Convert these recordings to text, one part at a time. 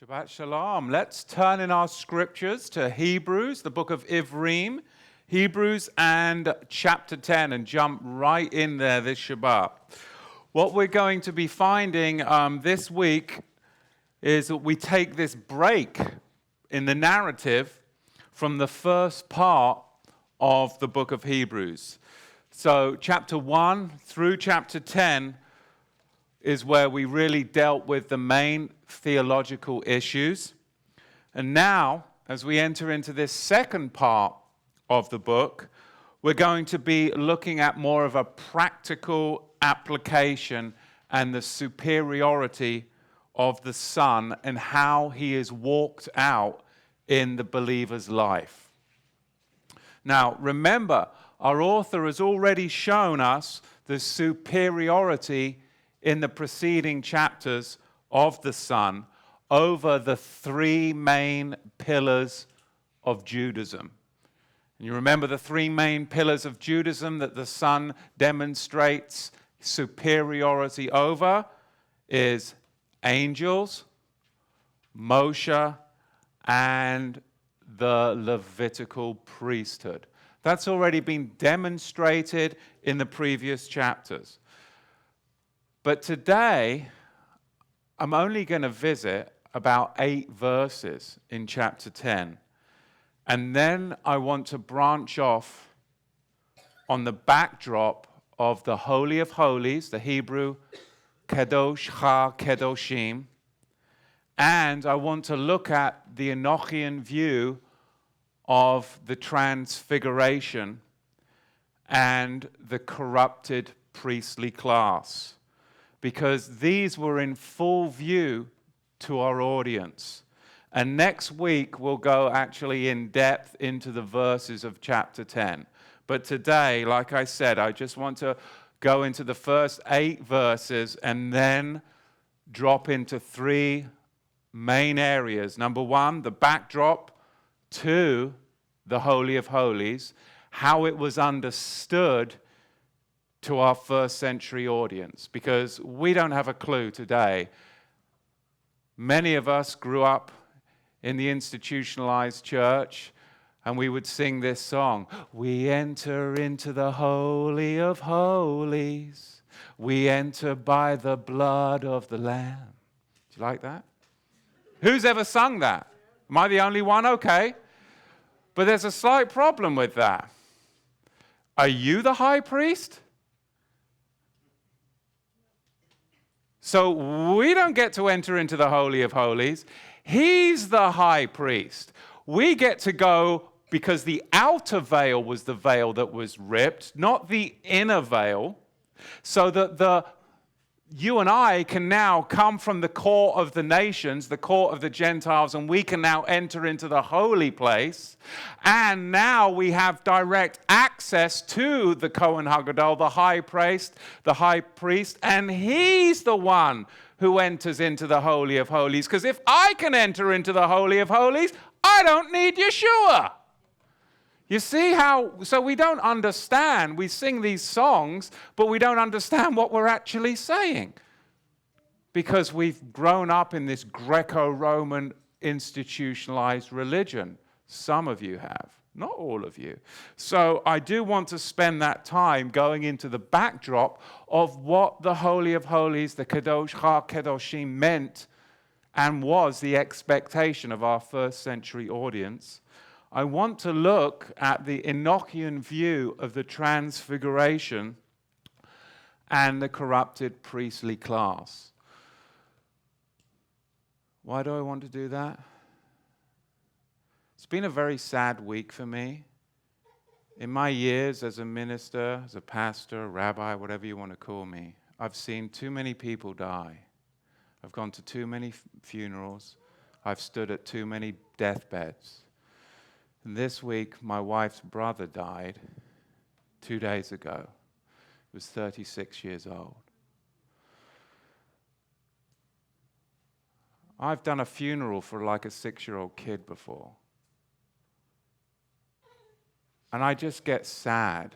Shabbat Shalom. Let's turn in our scriptures to Hebrews, the book of Ivrim, Hebrews and chapter 10, and jump right in there this Shabbat. What we're going to be finding this week is that we take this break in the narrative from the first part of the book of Hebrews. So chapter 1 through chapter 10 is where we really dealt with the main theological issues. And now, as we enter into this second part of the book, we're going to be looking at more of a practical application and the superiority of the Son and how he is walked out in the believer's life. Now, remember, our author has already shown us the superiority in the preceding chapters of the Son over the three main pillars of Judaism. And you remember the three main pillars of Judaism that the Son demonstrates superiority over is angels, Moshe, and the Levitical priesthood. That's already been demonstrated in the previous chapters. But today, I'm only going to visit about 8 verses in chapter 10. And then I want to branch off on the backdrop of the Holy of Holies, the Hebrew Kadosh Ha Kedoshim. And I want to look at the Enochian view of the transfiguration and the corrupted priestly class, because these were in full view to our audience. And next week, we'll go actually in depth into the verses of chapter 10. But today, like I said, I just want to go into the first 8 verses and then drop into 3 main areas. Number 1, the backdrop to the Holy of Holies, how it was understood to our first century audience, because we don't have a clue today. Many of us grew up in the institutionalized church, and we would sing this song, "We enter into the Holy of Holies. We enter by the blood of the Lamb." Do you like that? Who's ever sung that? Am I the only one? Okay. But there's a slight problem with that. Are you the high priest? So we don't get to enter into the Holy of Holies. He's the high priest. We get to go because the outer veil was the veil that was ripped, not the inner veil, so that you and I can now come from the court of the nations, the court of the Gentiles, and we can now enter into the holy place. And now we have direct access to the Kohen Ha Gadol, the high priest, and he's the one who enters into the Holy of Holies. Because if I can enter into the Holy of Holies, I don't need Yeshua. You see how, so we don't understand. We sing these songs, but we don't understand what we're actually saying, because we've grown up in this Greco-Roman institutionalized religion. Some of you have, not all of you. So I do want to spend that time going into the backdrop of what the Holy of Holies, the Kadosh Ha Kedoshim, meant and was the expectation of our first century audience. I want to look at the Enochian view of the transfiguration and the corrupted priestly class. Why do I want to do that? It's been a very sad week for me. In my years as a minister, as a pastor, a rabbi, whatever you want to call me, I've seen too many people die. I've gone to too many funerals. I've stood at too many deathbeds. And this week, my wife's brother died 2 days ago. He was 36 years old. I've done a funeral for like a 6-year-old kid before. And I just get sad.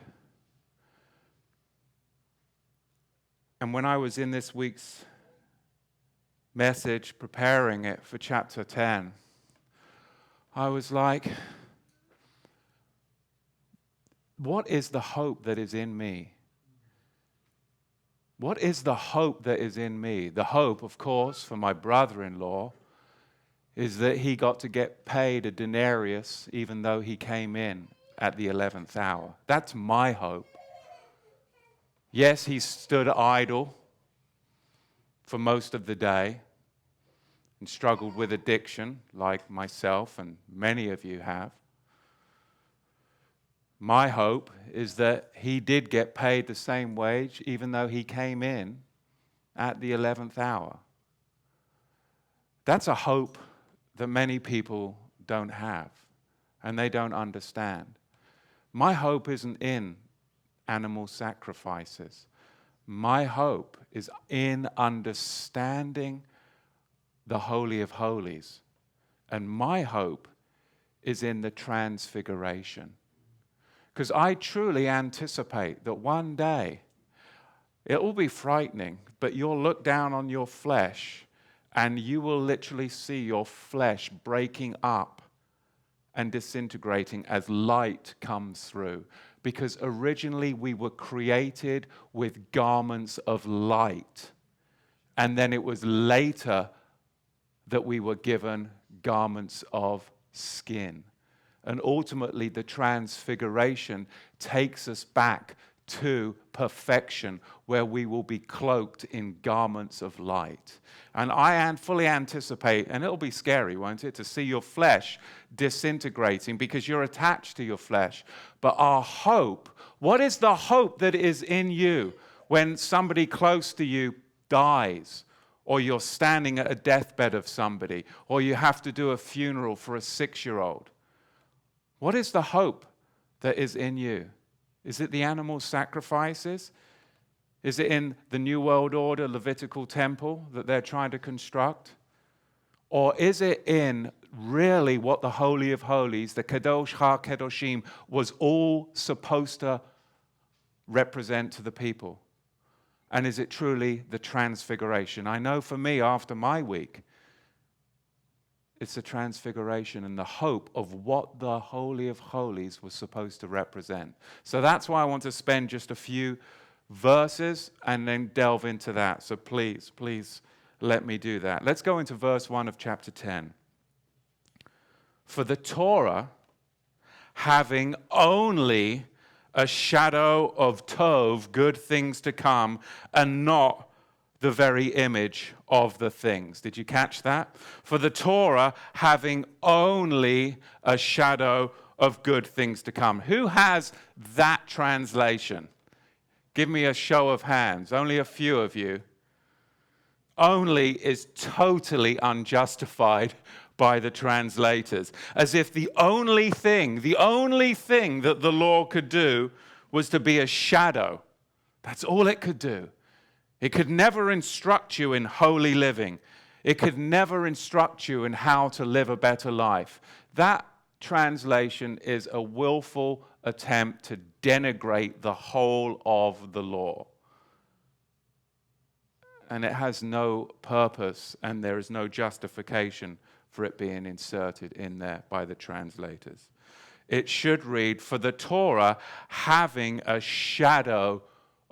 And when I was in this week's message, preparing it for chapter 10, I was like, what is the hope that is in me? What is the hope that is in me? The hope, of course, for my brother-in-law is that he got to get paid a denarius even though he came in at the 11th hour. That's my hope. Yes, he stood idle for most of the day and struggled with addiction like myself and many of you have. My hope is that he did get paid the same wage even though he came in at the 11th hour. That's a hope that many people don't have and they don't understand. My hope isn't in animal sacrifices. My hope is in understanding the Holy of Holies. And my hope is in the transfiguration. Because I truly anticipate that one day, it will be frightening, but you'll look down on your flesh and you will literally see your flesh breaking up and disintegrating as light comes through. Because originally we were created with garments of light. And then it was later that we were given garments of skin. And ultimately, the transfiguration takes us back to perfection, where we will be cloaked in garments of light. And I fully anticipate, and it'll be scary, won't it, to see your flesh disintegrating because you're attached to your flesh. But our hope, what is the hope that is in you when somebody close to you dies? Or you're standing at a deathbed of somebody, or you have to do a funeral for a 6-year-old. What is the hope that is in you? Is it the animal sacrifices? Is it in the New World Order Levitical temple that they're trying to construct? Or is it in really what the Holy of Holies, the Kadosh Ha Kedoshim, was all supposed to represent to the people? And is it truly the transfiguration? I know for me, after my week, it's the transfiguration and the hope of what the Holy of Holies was supposed to represent. So that's why I want to spend just a few verses and then delve into that. So please let me do that. Let's go into verse 1 of chapter 10. For the Torah, having only a shadow of Tov, good things to come, and not the very image of the things. Did you catch that? For the Torah having only a shadow of good things to come. Who has that translation? Give me a show of hands. Only a few of you. Only is totally unjustified by the translators. As if the only thing that the law could do was to be a shadow. That's all it could do. It could never instruct you in holy living. It could never instruct you in how to live a better life. That translation is a willful attempt to denigrate the whole of the law. And it has no purpose, and there is no justification for it being inserted in there by the translators. It should read, for the Torah having a shadow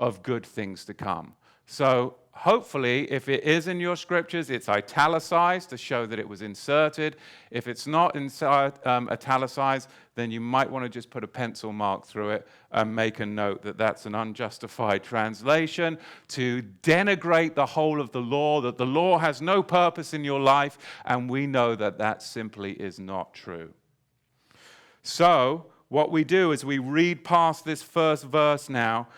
of good things to come. So hopefully, if it is in your scriptures, it's italicized to show that it was inserted. If it's not italicized, then you might want to just put a pencil mark through it and make a note that that's an unjustified translation to denigrate the whole of the law, that the law has no purpose in your life, and we know that that simply is not true. So what we do is we read past this first verse now.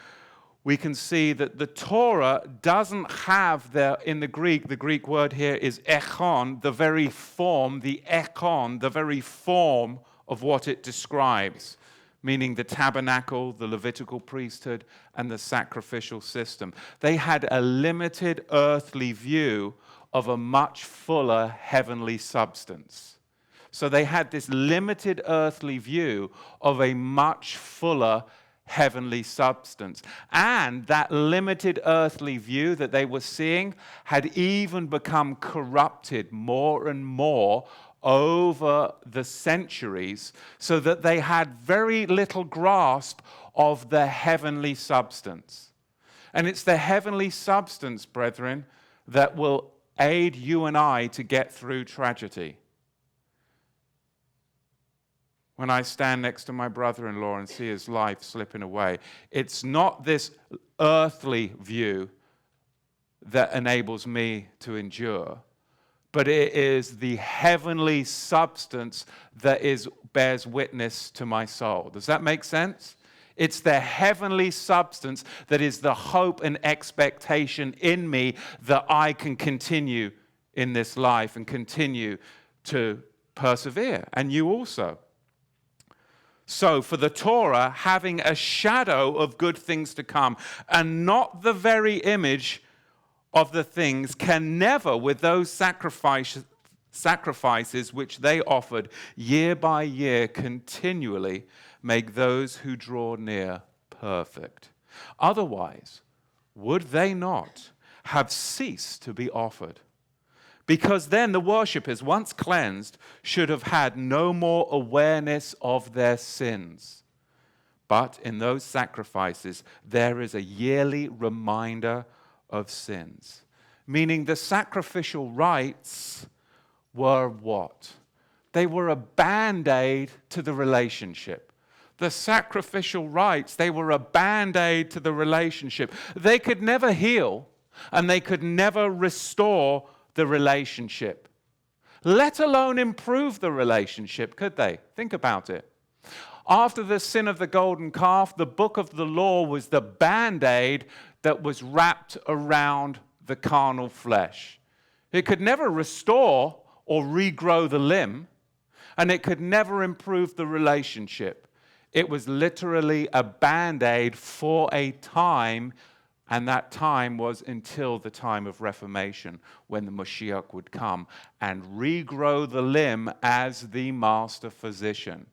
We can see that the Torah doesn't have in the Greek word here is echon, the very form, the very form of what it describes, meaning the tabernacle, the Levitical priesthood, and the sacrificial system. They had a limited earthly view of a much fuller heavenly substance. So they had this limited earthly view of a much fuller heavenly substance. And that limited earthly view that they were seeing had even become corrupted more and more over the centuries, so that they had very little grasp of the heavenly substance. And it's the heavenly substance, brethren, that will aid you and I to get through tragedy. When I stand next to my brother-in-law and see his life slipping away, it's not this earthly view that enables me to endure, but it is the heavenly substance that bears witness to my soul. Does that make sense? It's the heavenly substance that is the hope and expectation in me that I can continue in this life and continue to persevere, and you also. So for the Torah, having a shadow of good things to come and not the very image of the things, can never, with those sacrifices which they offered year by year continually, make those who draw near perfect. Otherwise, would they not have ceased to be offered? Because then the worshippers, once cleansed, should have had no more awareness of their sins. But in those sacrifices, there is a yearly reminder of sins. Meaning the sacrificial rites were what? They were a band-aid to the relationship. The sacrificial rites, they were a band-aid to the relationship. They could never heal, and they could never restore the relationship, let alone improve the relationship, could they? Think about it. After the sin of the golden calf, the book of the law was the band-aid that was wrapped around the carnal flesh. It could never restore or regrow the limb, and it could never improve the relationship. It was literally a band-aid for a time, and that time was until the time of Reformation, when the Moshiach would come and regrow the limb as the master physician.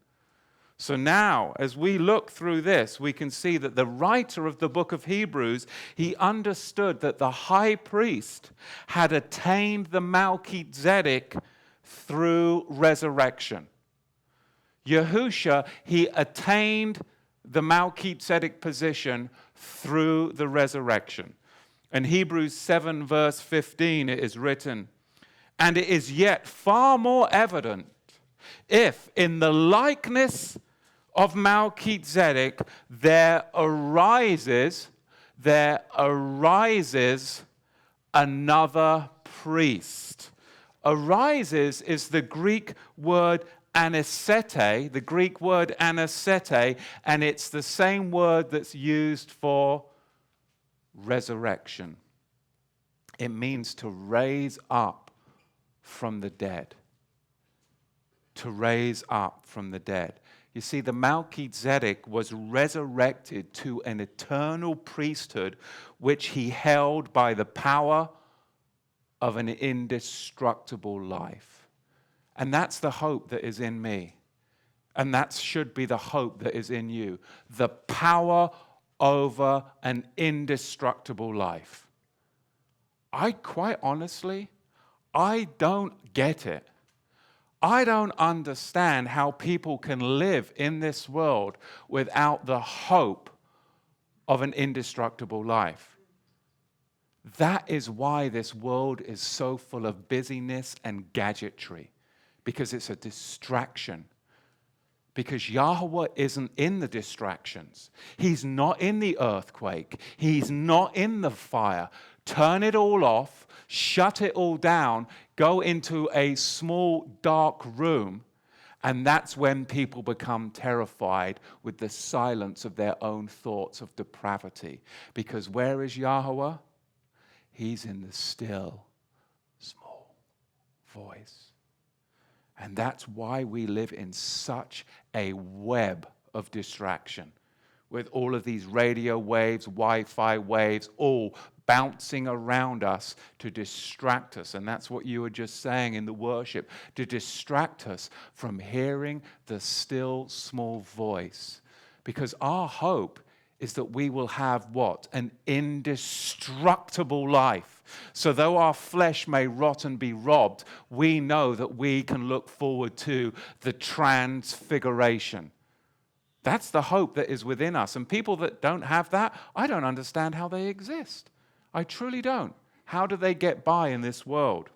So now, as we look through this, we can see that the writer of the book of Hebrews, he understood that the high priest had attained the Melchizedek through resurrection. Yahusha, he attained the Melchizedek position through the resurrection. In Hebrews 7 verse 15 it is written, "And it is yet far more evident, if in the likeness of Melchizedek there arises another priest." Arises is the Greek word anesthete, the Greek word anesthete, and it's the same word that's used for resurrection. It means to raise up from the dead. To raise up from the dead. You see, the Melchizedek was resurrected to an eternal priesthood which he held by the power of an indestructible life. And that's the hope that is in me. And that should be the hope that is in you. The power over an indestructible life. Quite honestly, I don't get it. I don't understand how people can live in this world without the hope of an indestructible life. That is why this world is so full of busyness and gadgetry. Because it's a distraction. Because Yahweh isn't in the distractions. He's not in the earthquake. He's not in the fire. Turn it all off, shut it all down, go into a small dark room, and that's when people become terrified with the silence of their own thoughts of depravity. Because where is Yahweh? He's in the still, small voice. And that's why we live in such a web of distraction, with all of these radio waves, Wi-Fi waves, all bouncing around us to distract us. And that's what you were just saying in the worship, to distract us from hearing the still small voice Because our hope is that we will have what? An indestructible life. So though our flesh may rot and be robbed, we know that we can look forward to the transfiguration. That's the hope that is within us. And people that don't have that, I don't understand how they exist. I truly don't. How do they get by in this world?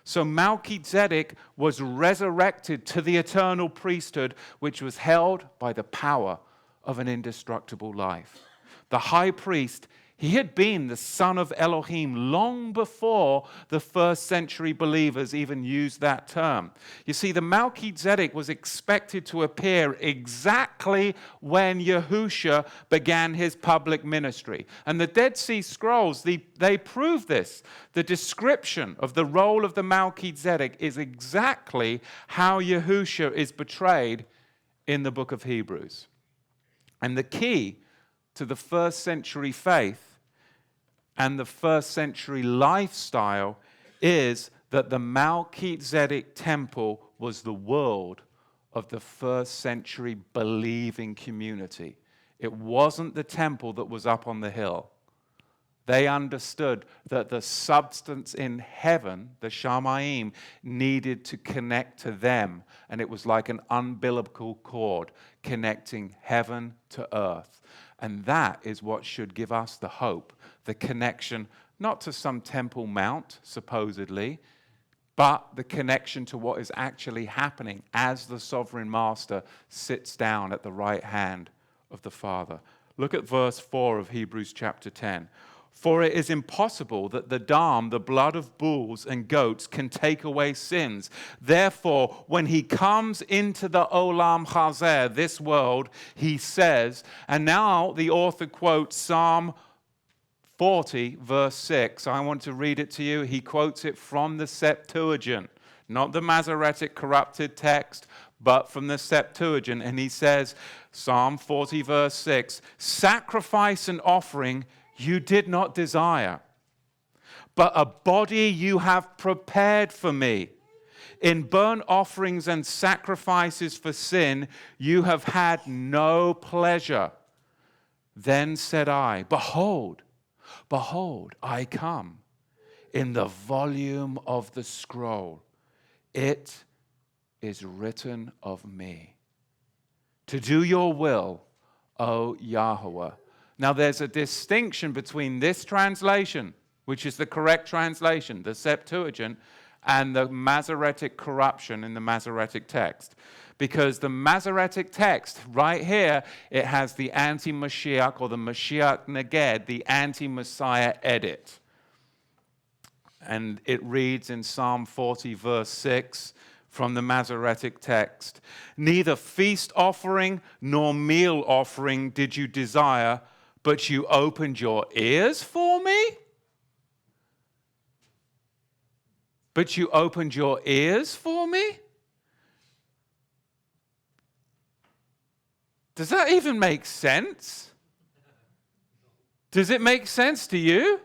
So Melchizedek was resurrected to the eternal priesthood, which was held by the power of an indestructible life. The high priest, he had been the son of Elohim long before the first century believers even used that term. You see, the Melchizedek was expected to appear exactly when Yahushua began his public ministry. And the Dead Sea Scrolls, they prove this. The description of the role of the Melchizedek is exactly how Yahushua is portrayed in the book of Hebrews. And the key to the first century faith and the first century lifestyle is that the Melchizedek temple was the world of the first century believing community. It wasn't the temple that was up on the hill. They understood that the substance in heaven, the Shamayim, needed to connect to them. And it was like an umbilical cord connecting heaven to earth. And that is what should give us the hope, the connection, not to some temple mount, supposedly, but the connection to what is actually happening as the sovereign master sits down at the right hand of the Father. Look at verse 4 of Hebrews chapter 10. For it is impossible that the dam, the blood of bulls and goats, can take away sins. Therefore, when he comes into the Olam Chazer, this world, he says, and now the author quotes Psalm 40, verse 6. I want to read it to you. He quotes it from the Septuagint, not the Masoretic corrupted text, but from the Septuagint. And he says, Psalm 40, verse 6, sacrifice and offering you did not desire, but a body you have prepared for me. In burnt offerings and sacrifices for sin, you have had no pleasure. Then said I, behold, I come. In the volume of the scroll, it is written of me, to do your will, O Yahweh. Now, there's a distinction between this translation, which is the correct translation, the Septuagint, and the Masoretic corruption in the Masoretic text. Because the Masoretic text, right here, it has the anti-Moshiach or the Moshiach Neged, the anti-Messiah edit. And it reads in Psalm 40, verse 6, from the Masoretic text, neither feast offering nor meal offering did you desire, but you opened your ears for me? But you opened your ears for me? Does that even make sense? Does it make sense to you?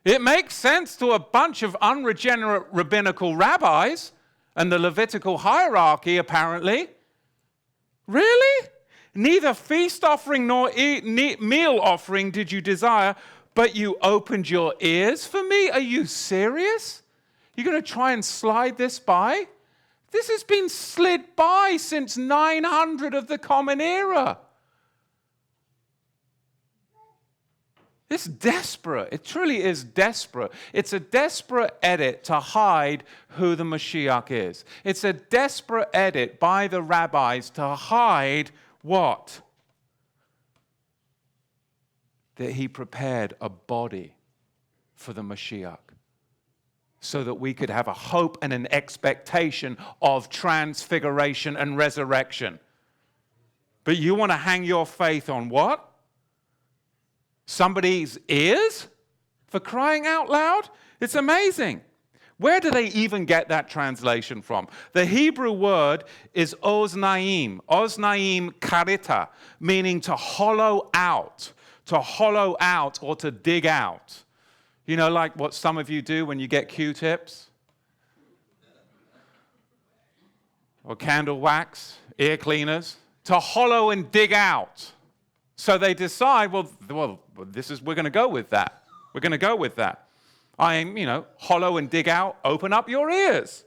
It makes sense to a bunch of unregenerate rabbinical rabbis and the Levitical hierarchy, apparently. Really? Neither feast offering nor meal offering did you desire, but you opened your ears for me? Are you serious? You're going to try and slide this by? This has been slid by since 900 of the Common Era. It's desperate. It truly is desperate. It's a desperate edit to hide who the Moshiach is. It's a desperate edit by the rabbis to hide what? That he prepared a body for the Moshiach, so that we could have a hope and an expectation of transfiguration and resurrection. But you want to hang your faith on what? Somebody's ears? For crying out loud? It's amazing. Where do they even get that translation from? The Hebrew word is oznaim karita, meaning to hollow out or to dig out. You know, like what some of you do when you get Q-tips? Or candle wax, ear cleaners, to hollow and dig out. So they decide, well, we're going to go with that. We're going to go with that. Hollow and dig out, open up your ears.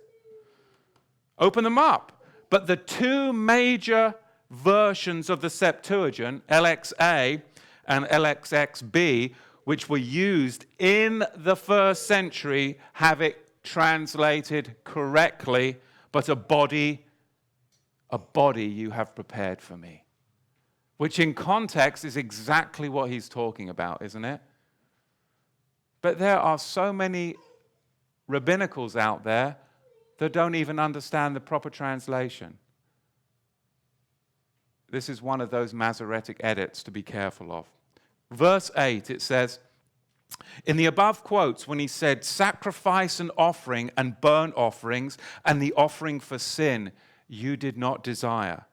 Open them up. But the two major versions of the Septuagint, LXA and LXXB, which were used in the first century, have it translated correctly, but a body you have prepared for me. Which in context is exactly what he's talking about, isn't it? But there are so many rabbinicals out there that don't even understand the proper translation. This is one of those Masoretic edits to be careful of. Verse 8, it says, in the above quotes, when he said, sacrifice and offering and burnt offerings and the offering for sin, you did not desire.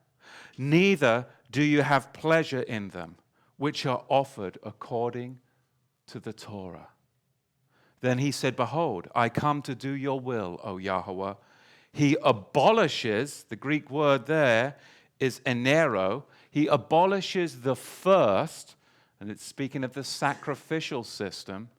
Neither do you have pleasure in them, which are offered according to the Torah. Then he said, behold, I come to do your will, O Yahweh. He abolishes, the Greek word there is enero, he abolishes the first, and it's speaking of the sacrificial system,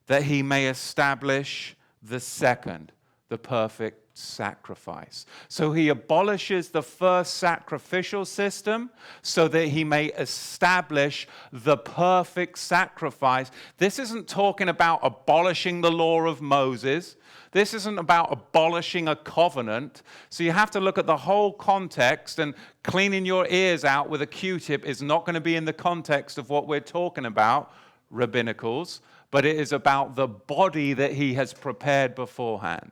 that he may establish the second, the perfect sacrifice. So he abolishes the first sacrificial system so that he may establish the perfect sacrifice. This isn't talking about abolishing the law of Moses. This isn't about abolishing a covenant. So you have to look at the whole context, and cleaning your ears out with a Q-tip is not going to be in the context of what we're talking about, rabbinicals, but it is about the body that he has prepared beforehand.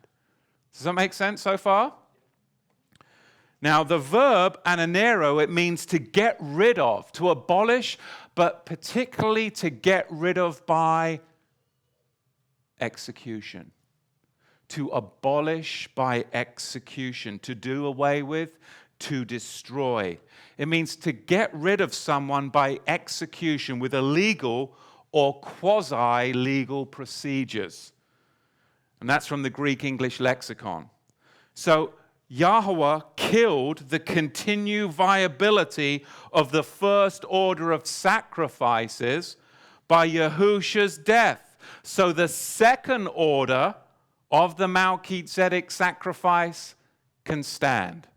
Does that make sense so far? Now, the verb ananero, it means to get rid of, to abolish, but particularly to get rid of by execution. To abolish by execution, to do away with, to destroy. It means to get rid of someone by execution with illegal or quasi-legal procedures. And that's from the Greek-English lexicon. So Yahweh killed the continued viability of the first order of sacrifices by Yahusha's death. So the second order of the Melchizedek sacrifice can stand.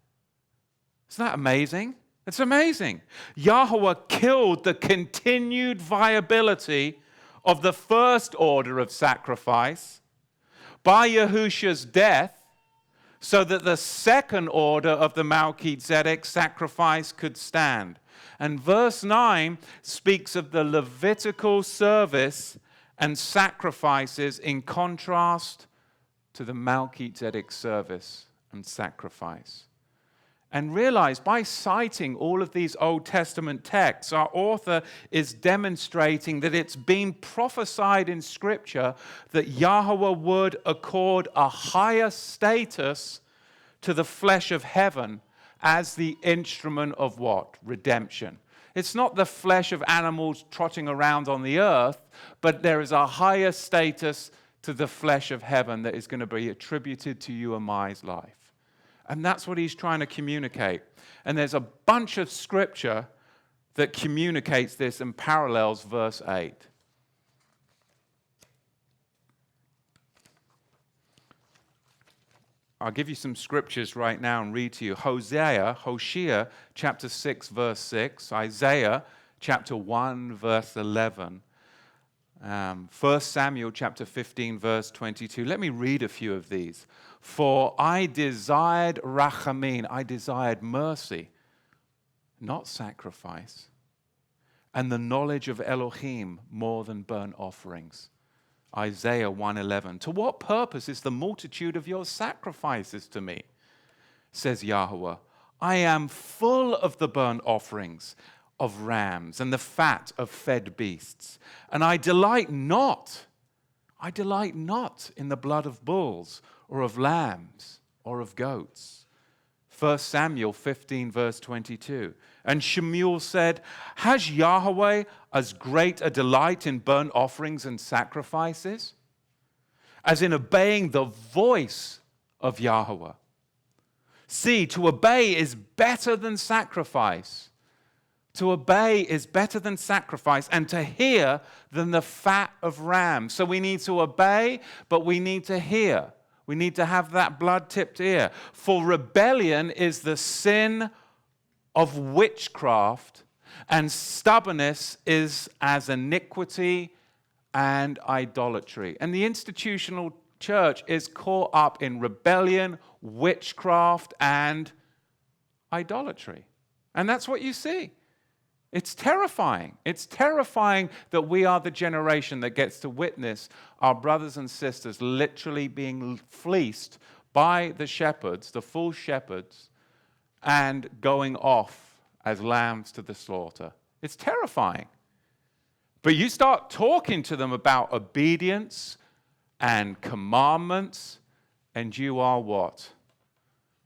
Isn't that amazing? It's amazing. Yahweh killed the continued viability of the first order of sacrifice by Yahusha's death, so that the second order of the Melchizedek sacrifice could stand. And verse 9 speaks of the Levitical service and sacrifices in contrast to the Melchizedek service and sacrifice. And realize, by citing all of these Old Testament texts, our author is demonstrating that it's been prophesied in Scripture that Yahweh would accord a higher status to the flesh of heaven as the instrument of what? Redemption. It's not the flesh of animals trotting around on the earth, but there is a higher status to the flesh of heaven that is going to be attributed to you and my life. And that's what he's trying to communicate. And there's a bunch of scripture that communicates this and parallels verse 8. I'll give you some scriptures right now and read to you. Hosea chapter 6, verse 6. Isaiah chapter 1, verse 11. 1 Samuel chapter 15, verse 22. Let me read a few of these. For I desired rachamim, I desired mercy, not sacrifice, and the knowledge of Elohim more than burnt offerings. Isaiah 1:11. To what purpose is the multitude of your sacrifices to me? Says Yahweh. I am full of the burnt offerings of rams and the fat of fed beasts, and I delight not in the blood of bulls or of lambs or of goats. 1 Samuel 15, verse 22. And Shemuel said, has Yahweh as great a delight in burnt offerings and sacrifices as in obeying the voice of Yahweh? See, to obey is better than sacrifice. To obey is better than sacrifice, and to hear than the fat of rams. So we need to obey, but we need to hear. We need to have that blood-tipped ear. For rebellion is the sin of witchcraft, and stubbornness is as iniquity and idolatry. And the institutional church is caught up in rebellion, witchcraft, and idolatry. And that's what you see. It's terrifying. It's terrifying that we are the generation that gets to witness our brothers and sisters literally being fleeced by the shepherds, the false shepherds, and going off as lambs to the slaughter. It's terrifying. But you start talking to them about obedience and commandments, and you are what?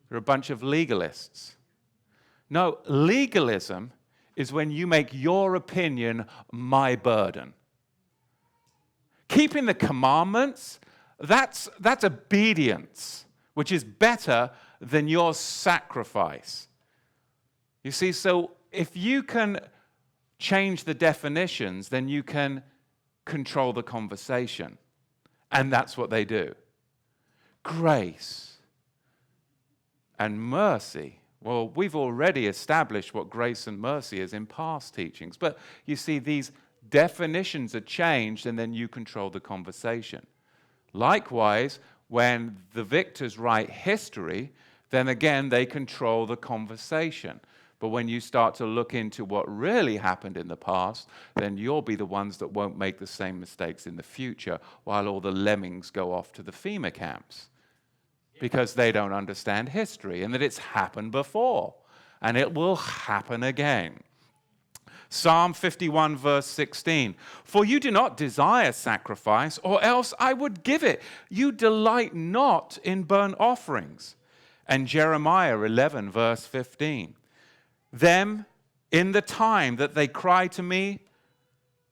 You're a bunch of legalists. No, legalism is when you make your opinion my burden. Keeping the commandments, that's obedience, which is better than your sacrifice. You see, so if you can change the definitions, then you can control the conversation. And that's what they do. Grace and mercy. Well, we've already established what grace and mercy is in past teachings. But you see, these definitions are changed, and then you control the conversation. Likewise, when the victors write history, then again, they control the conversation. But when you start to look into what really happened in the past, then you'll be the ones that won't make the same mistakes in the future, while all the lemmings go off to the FEMA camps. Because they don't understand history and that it's happened before and it will happen again. Psalm 51 verse 16, for you do not desire sacrifice, or else I would give it. You delight not in burnt offerings. And Jeremiah 11 verse 15, them in the time that they cry to me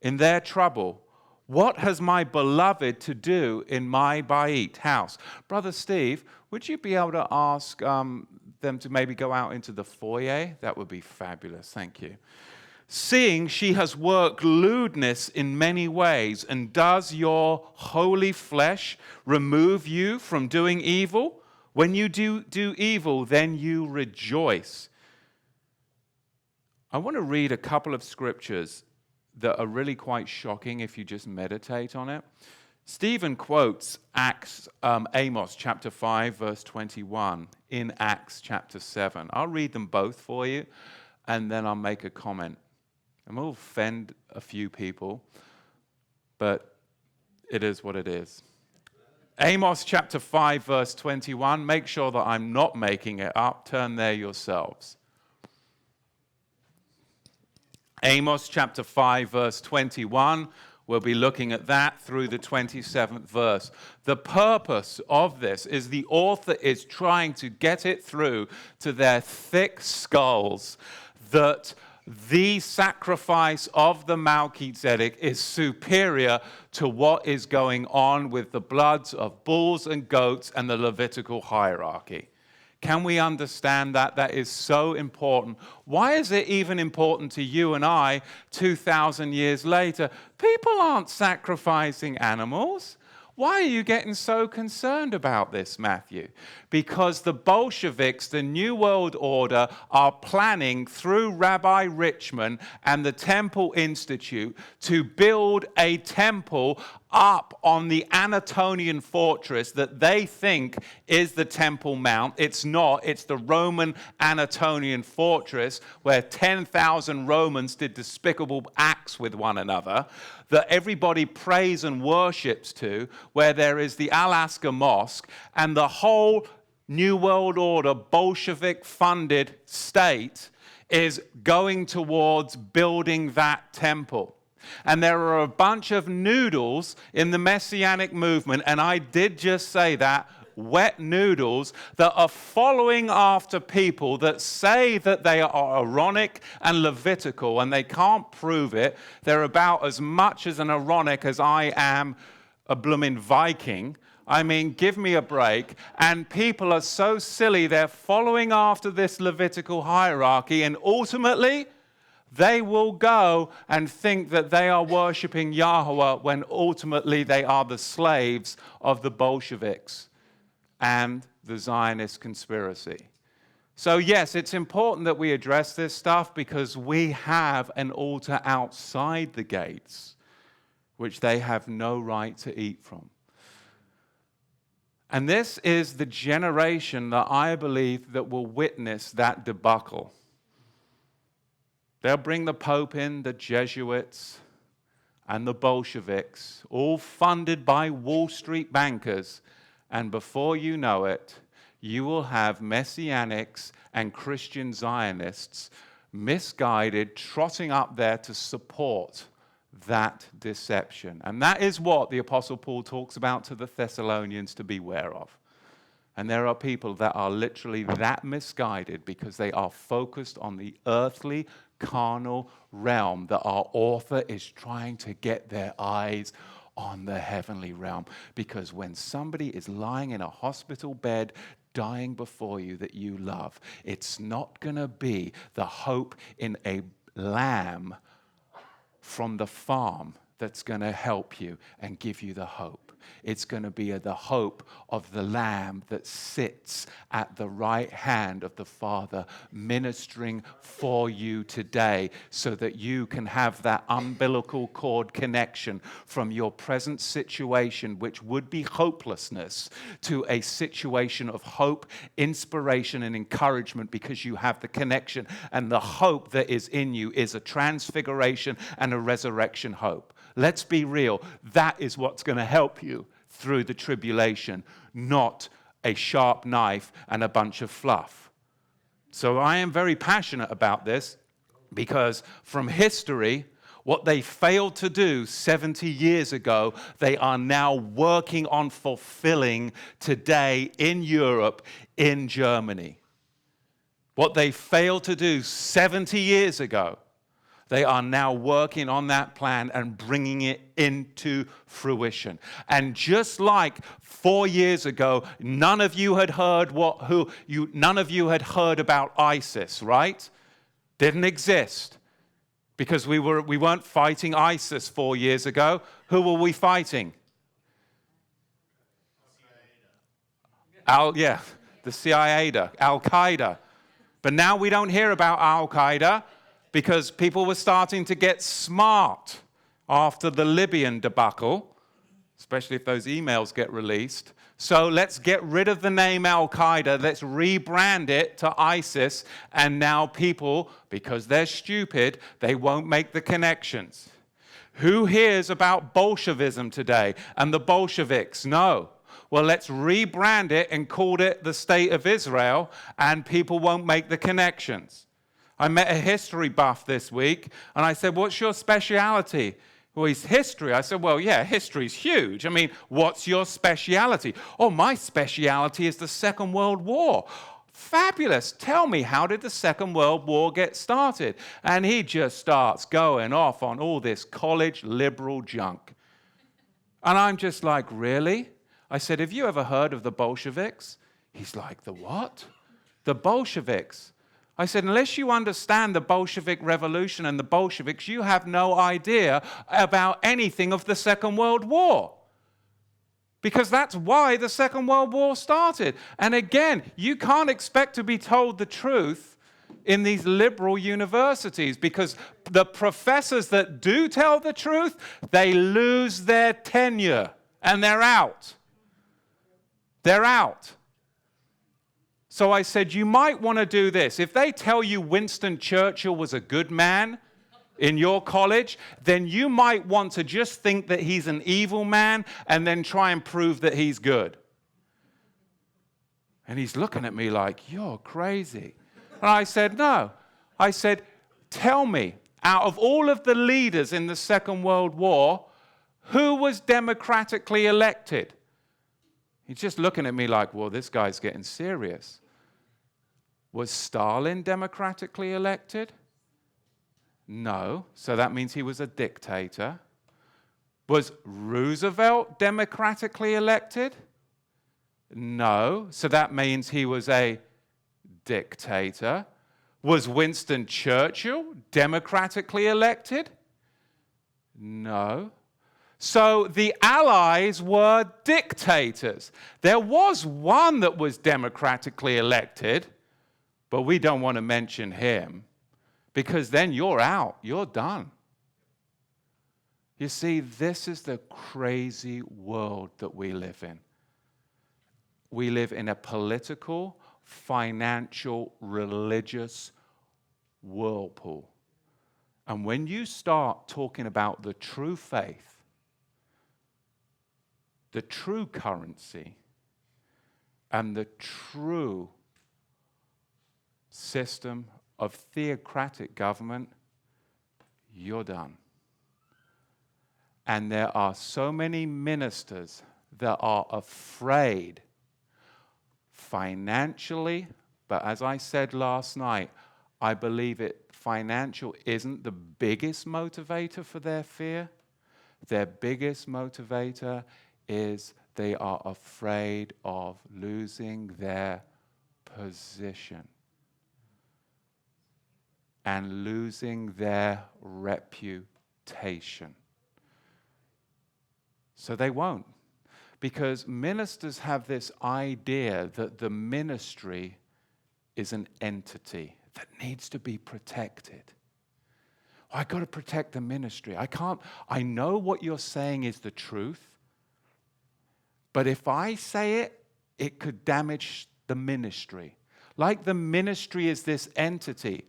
in their trouble, what has my beloved to do in my Bait house? Brother Steve, would you be able to ask them to maybe go out into the foyer? That would be fabulous. Thank you. Seeing she has worked lewdness in many ways, and does your holy flesh remove you from doing evil? When you do evil, then you rejoice. I want to read a couple of scriptures that are really quite shocking if you just meditate on it. Stephen quotes Amos chapter 5, verse 21 in Acts chapter 7. I'll read them both for you, and then I'll make a comment. And we'll offend a few people, but it is what it is. Amos chapter 5, verse 21. Make sure that I'm not making it up. Turn there yourselves. Amos chapter 5, verse 21, we'll be looking at that through the 27th verse. The purpose of this is the author is trying to get it through to their thick skulls that the sacrifice of the Melchizedek is superior to what is going on with the bloods of bulls and goats and the Levitical hierarchy. Can we understand that? That is so important. Why is it even important to you and I 2,000 years later? People aren't sacrificing animals. Why are you getting so concerned about this, Matthew? Because the Bolsheviks, the New World Order, are planning through Rabbi Richman and the Temple Institute to build a temple up on the Anatolian fortress that they think is the Temple Mount. It's not. It's the Roman Anatolian fortress where 10,000 Romans did despicable acts with one another, that everybody prays and worships to, where there is the Alaska Mosque, and the whole New World Order Bolshevik-funded state is going towards building that temple. And there are a bunch of noodles in the Messianic movement, and I did just say that, wet noodles, that are following after people that say that they are Aaronic and Levitical, and they can't prove it. They're about as much as an Aaronic as I am a blooming Viking. I mean, give me a break. And people are so silly, they're following after this Levitical hierarchy, and ultimately, they will go and think that they are worshiping Yahweh when ultimately they are the slaves of the Bolsheviks and the Zionist conspiracy. So yes, it's important that we address this stuff because we have an altar outside the gates, which they have no right to eat from. And this is the generation that I believe that will witness that debacle. They'll bring the Pope in, the Jesuits, and the Bolsheviks, all funded by Wall Street bankers. And before you know it, you will have Messianics and Christian Zionists misguided, trotting up there to support that deception. And that is what the Apostle Paul talks about to the Thessalonians to beware of. And there are people that are literally that misguided because they are focused on the earthly, carnal realm that our author is trying to get their eyes on the heavenly realm. Because when somebody is lying in a hospital bed, dying before you that you love, it's not going to be the hope in a lamb from the farm that's going to help you and give you the hope. It's going to be the hope of the Lamb that sits at the right hand of the Father, ministering for you today so that you can have that umbilical cord connection from your present situation, which would be hopelessness, to a situation of hope, inspiration, and encouragement because you have the connection. And the hope that is in you is a transfiguration and a resurrection hope. Let's be real. That is what's going to help you through the tribulation, not a sharp knife and a bunch of fluff. So I am very passionate about this because from history, what they failed to do 70 years ago, they are now working on fulfilling today in Europe, in Germany. What they failed to do 70 years ago, they are now working on that plan and bringing it into fruition. And just like 4 years ago, none of you had heard about ISIS, right? Didn't exist because we weren't fighting ISIS 4 years ago. Who were we fighting? The CIA, Al Qaeda. But now we don't hear about Al Qaeda, because people were starting to get smart after the Libyan debacle, especially if those emails get released. So let's get rid of the name Al-Qaeda, let's rebrand it to ISIS, and now people, because they're stupid, they won't make the connections. Who hears about Bolshevism today and the Bolsheviks? No. Well, let's rebrand it and call it the State of Israel, and people won't make the connections. I met a history buff this week, and I said, what's your speciality? Well, he's history. I said, well, yeah, history's huge. I mean, what's your speciality? Oh, my speciality is the Second World War. Fabulous. Tell me, how did the Second World War get started? And he just starts going off on all this college liberal junk. And I'm just like, really? I said, have you ever heard of the Bolsheviks? He's like, the what? The Bolsheviks. I said, unless you understand the Bolshevik Revolution and the Bolsheviks, you have no idea about anything of the Second World War. Because that's why the Second World War started. And again, you can't expect to be told the truth in these liberal universities because the professors that do tell the truth, they lose their tenure and they're out. They're out. So I said, you might want to do this. If they tell you Winston Churchill was a good man in your college, then you might want to just think that he's an evil man and then try and prove that he's good. And he's looking at me like, you're crazy. And I said, no. I said, tell me, out of all of the leaders in the Second World War, who was democratically elected? He's just looking at me like, well, this guy's getting serious. Was Stalin democratically elected? No. So that means he was a dictator. Was Roosevelt democratically elected? No. So that means he was a dictator. Was Winston Churchill democratically elected? No. So the Allies were dictators. There was one that was democratically elected, but we don't want to mention him because then you're out, you're done. You see, this is the crazy world that we live in. We live in a political, financial, religious whirlpool. And when you start talking about the true faith, the true currency, and the true system of theocratic government, you're done. And there are so many ministers that are afraid financially, but as I said last night, I believe financial isn't the biggest motivator for their fear. Their biggest motivator is they are afraid of losing their position and losing their reputation. So they won't, because ministers have this idea that the ministry is an entity that needs to be protected. I got to protect the ministry. I know what you're saying is the truth, but if I say it, it could damage the ministry. Like the ministry is this entity.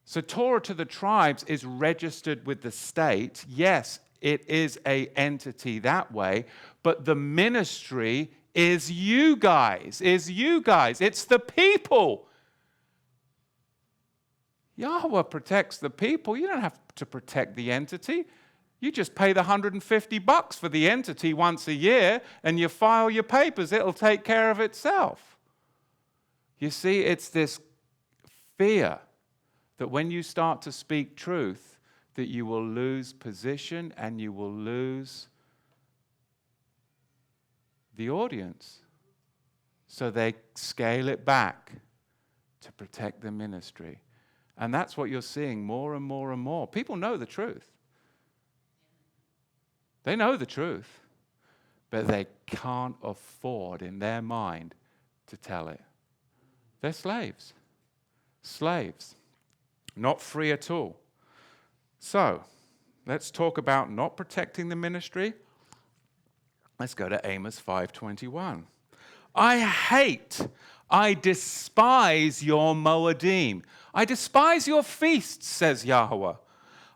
So Torah to the tribes is registered with the state. Yes, it is an entity that way, but the ministry is you guys. It's the people. Yahweh protects the people. You don't have to protect the entity. You just pay the $150 for the entity once a year and you file your papers. It'll take care of itself. You see, it's this fear that when you start to speak truth, that you will lose position and you will lose the audience. So they scale it back to protect the ministry. And that's what you're seeing more and more and more. People know the truth. They know the truth, but they can't afford in their mind to tell it. They're slaves. Slaves. Not free at all. So, let's talk about not protecting the ministry. Let's go to Amos 5:21. I despise your Moedim. I despise your feasts, says Yahweh.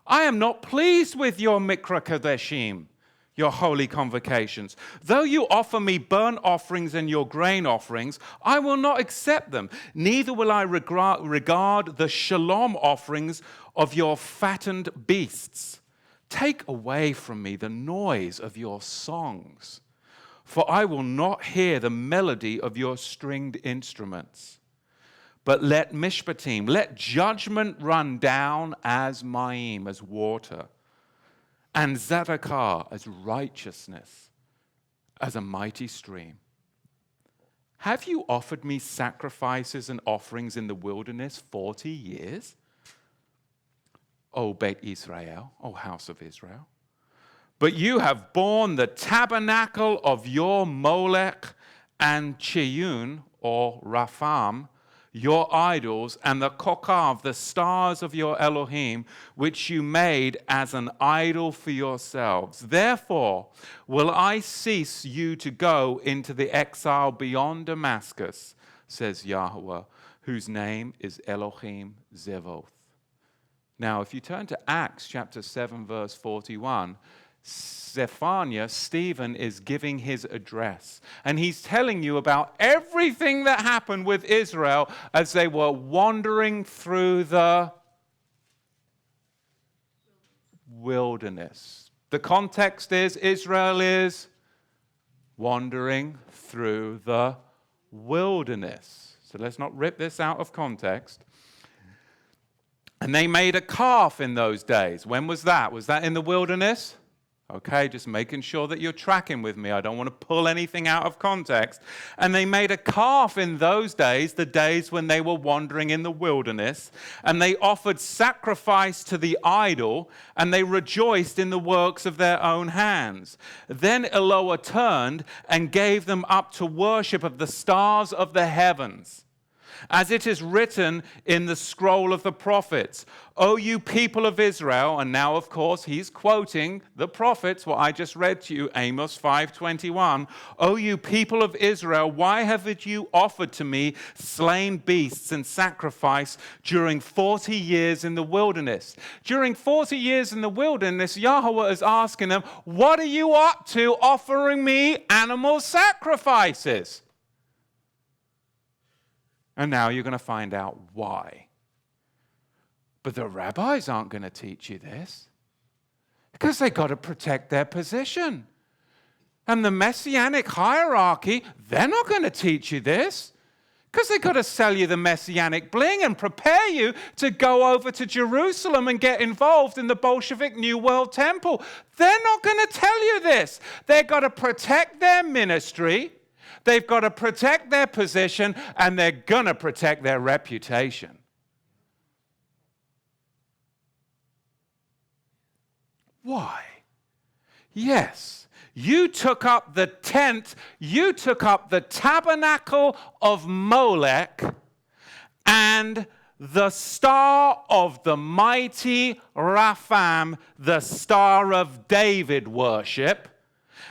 I am not pleased with your Mikra Kadeshim, your holy convocations. Though you offer me burnt offerings and your grain offerings, I will not accept them. Neither will I regard the shalom offerings of your fattened beasts. Take away from me the noise of your songs, for I will not hear the melody of your stringed instruments. But let mishpatim, let judgment run down as Maim, as water, and Zadakah as righteousness, as a mighty stream. Have you offered me sacrifices and offerings in the wilderness 40 years? O Beit Israel, O house of Israel. But you have borne the tabernacle of your Molech and Chiyun, or Rapham, your idols, and the kokav, the stars of your Elohim, which you made as an idol for yourselves. Therefore will I cease you to go into the exile beyond Damascus, says Yahweh, whose name is Elohim Zevoth. Now, if you turn to Acts chapter 7, verse 41, Zephaniah, Stephen, is giving his address. And he's telling you about everything that happened with Israel as they were wandering through the wilderness. The context is Israel is wandering through the wilderness. So let's not rip this out of context. And they made a calf in those days. When was that? Was that in the wilderness? Okay, just making sure that you're tracking with me. I don't want to pull anything out of context. And they made a calf in those days, the days when they were wandering in the wilderness, and they offered sacrifice to the idol, and they rejoiced in the works of their own hands. Then Eloah turned and gave them up to worship of the stars of the heavens. As it is written in the scroll of the prophets, O you people of Israel, and now, of course, he's quoting the prophets, what I just read to you, Amos 5:21. O you people of Israel, why haven't you offered to me slain beasts and sacrifice during 40 years in the wilderness? During 40 years in the wilderness, Yahweh is asking them, what are you up to offering me animal sacrifices? And now you're going to find out why. But the rabbis aren't going to teach you this, because they've got to protect their position. And the messianic hierarchy, they're not going to teach you this, because they've got to sell you the messianic bling and prepare you to go over to Jerusalem and get involved in the Bolshevik New World Temple. They're not going to tell you this. They've got to protect their ministry. They've got to protect their position, and they're going to protect their reputation. Why? Yes, you took up the tent, you took up the tabernacle of Molech and the star of the mighty Rapham, the Star of David worship,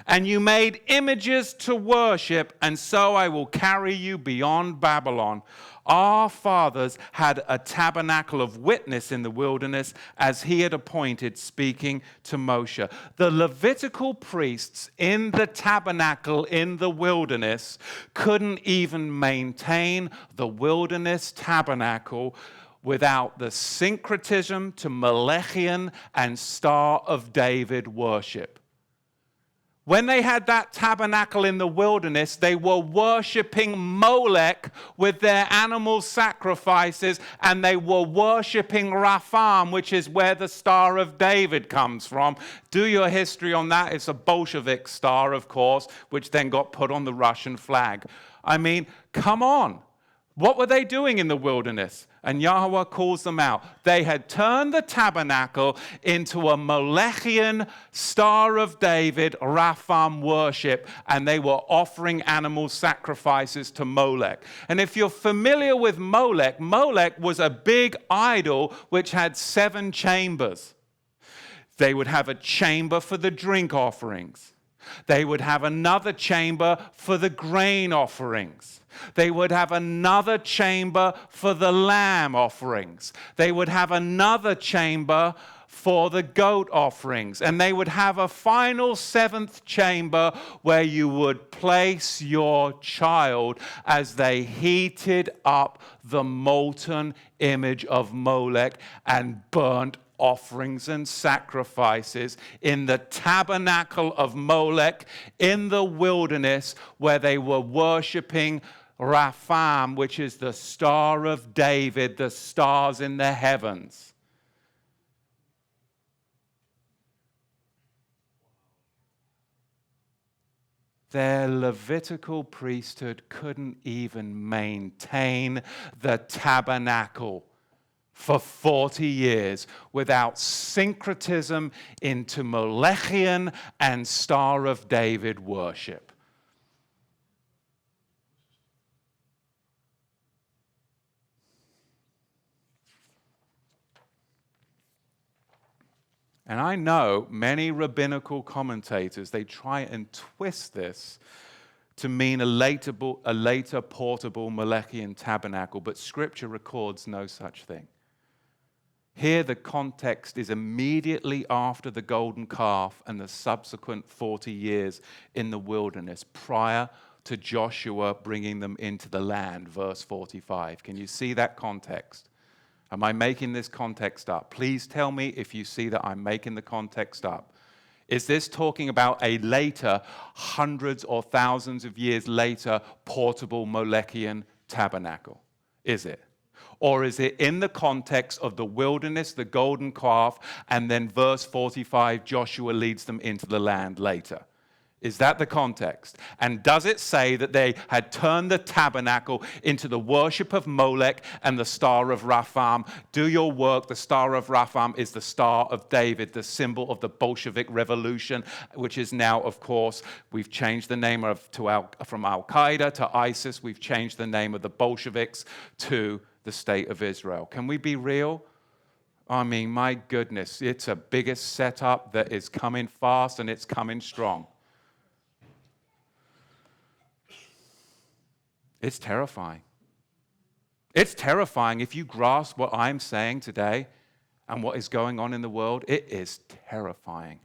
and you made images to worship, and so I will carry you beyond Babylon. Our fathers had a tabernacle of witness in the wilderness, as he had appointed, speaking to Moshe. The Levitical priests in the tabernacle in the wilderness couldn't even maintain the wilderness tabernacle without the syncretism to Malechian and Star of David worship. When they had that tabernacle in the wilderness, they were worshiping Molech with their animal sacrifices, and they were worshiping Rapham, which is where the Star of David comes from. Do your history on that. It's a Bolshevik star, of course, which then got put on the Russian flag. I mean, come on. What were they doing in the wilderness? And Yahweh calls them out. They had turned the tabernacle into a Molechian Star of David, Rapham worship, and they were offering animal sacrifices to Molech. And if you're familiar with Molech, Molech was a big idol which had 7 chambers. They would have a chamber for the drink offerings. They would have another chamber for the grain offerings. They would have another chamber for the lamb offerings. They would have another chamber for the goat offerings. And they would have a final 7th chamber where you would place your child as they heated up the molten image of Molech and burnt offerings and sacrifices in the tabernacle of Molech in the wilderness, where they were worshiping Rapham, which is the Star of David, the stars in the heavens. Their Levitical priesthood couldn't even maintain the tabernacle for 40 years without syncretism into Molechian and Star of David worship. And I know many rabbinical commentators, they try and twist this to mean a later portable Molechian tabernacle, but Scripture records no such thing. Here the context is immediately after the golden calf and the subsequent 40 years in the wilderness, prior to Joshua bringing them into the land, verse 45. Can you see that context? Am I making this context up? Please tell me if you see that I'm making the context up. Is this talking about a later, hundreds or thousands of years later, portable Molechian tabernacle? Is it? Or is it in the context of the wilderness, the golden calf, and then verse 45, Joshua leads them into the land later? Is that the context? And does it say that they had turned the tabernacle into the worship of Molech and the Star of Raphaim? Do your work. The Star of Raphaim is the Star of David, the symbol of the Bolshevik Revolution, which is now, of course, we've changed the name from Al-Qaeda to ISIS. We've changed the name of the Bolsheviks to the State of Israel. Can we be real? I mean, my goodness, it's a biggest setup that is coming fast and it's coming strong. It's terrifying. It's terrifying if you grasp what I'm saying today and what is going on in the world. It is terrifying.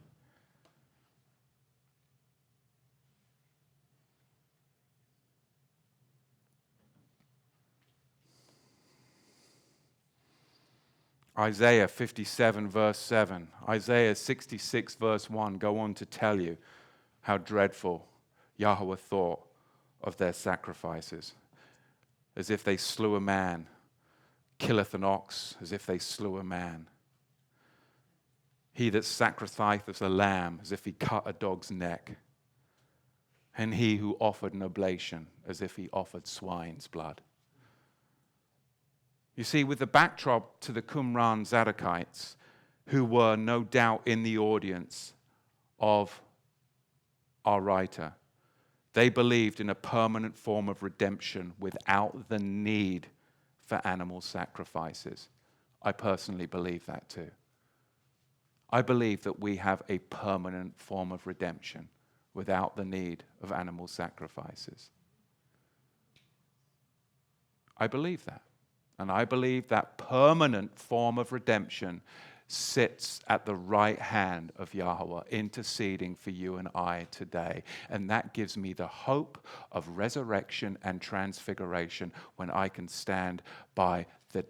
Isaiah 57 verse 7, Isaiah 66 verse 1 go on to tell you how dreadful Yahweh thought of their sacrifices, as if they slew a man, killeth an ox, as if they slew a man. He that sacrificeth a lamb, as if he cut a dog's neck, and he who offered an oblation, as if he offered swine's blood. You see, with the backdrop to the Qumran Zadokites, who were no doubt in the audience of our writer, they believed in a permanent form of redemption without the need for animal sacrifices. I personally believe that too. I believe that we have a permanent form of redemption without the need of animal sacrifices. I believe that. And I believe that permanent form of redemption sits at the right hand of Yahweh, interceding for you and I today. And that gives me the hope of resurrection and transfiguration when I can stand by the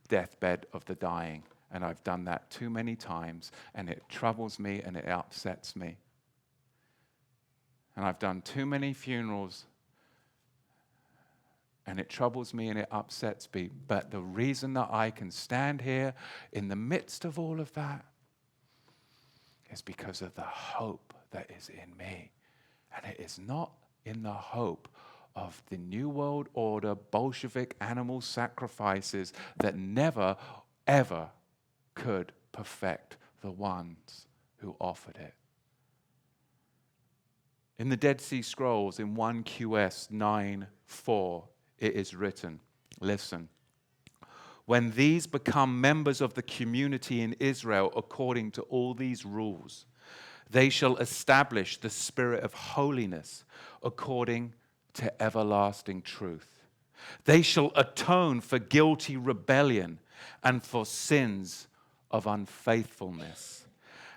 deathbed of the dying. And I've done that too many times, and it troubles me and it upsets me. And I've done too many funerals, and it troubles me and it upsets me. But the reason that I can stand here in the midst of all of that is because of the hope that is in me. And it is not in the hope of the New World Order, Bolshevik animal sacrifices that never, ever could perfect the ones who offered it. In the Dead Sea Scrolls, in 1 QS 9:4, it is written, listen, when these become members of the community in Israel according to all these rules, they shall establish the spirit of holiness according to everlasting truth. They shall atone for guilty rebellion and for sins of unfaithfulness.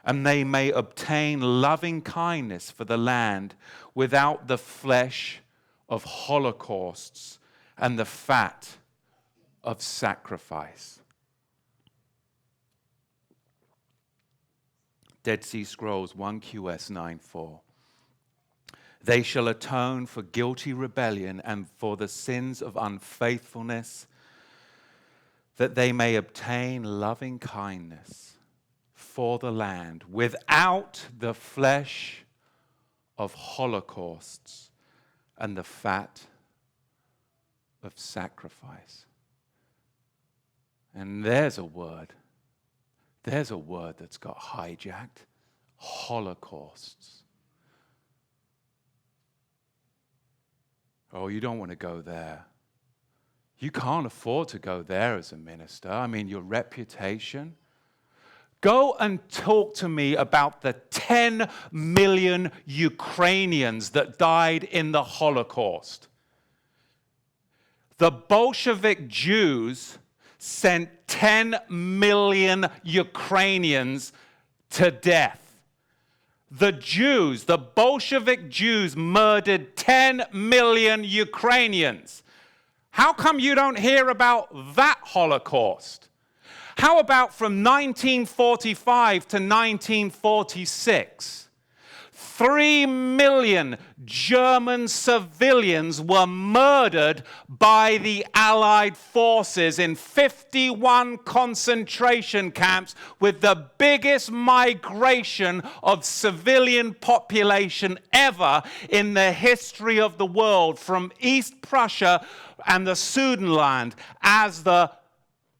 And they may obtain loving kindness for the land without the flesh of holocausts and the fat of sacrifice. Dead Sea Scrolls 1 QS 9:4. They shall atone for guilty rebellion and for the sins of unfaithfulness, that they may obtain loving kindness for the land without the flesh of holocausts and the fat of sacrifice. And there's a word that's got hijacked. Holocausts. Oh, you don't want to go there. You can't afford to go there as a minister. I mean, your reputation. Go and talk to me about the 10 million Ukrainians that died in the Holocaust. The Bolshevik Jews sent 10 million Ukrainians to death. The Bolshevik Jews murdered 10 million Ukrainians. How come you don't hear about that Holocaust? How about from 1945 to 1946? 3 million German civilians were murdered by the Allied forces in 51 concentration camps, with the biggest migration of civilian population ever in the history of the world, from East Prussia and the Sudetenland, as the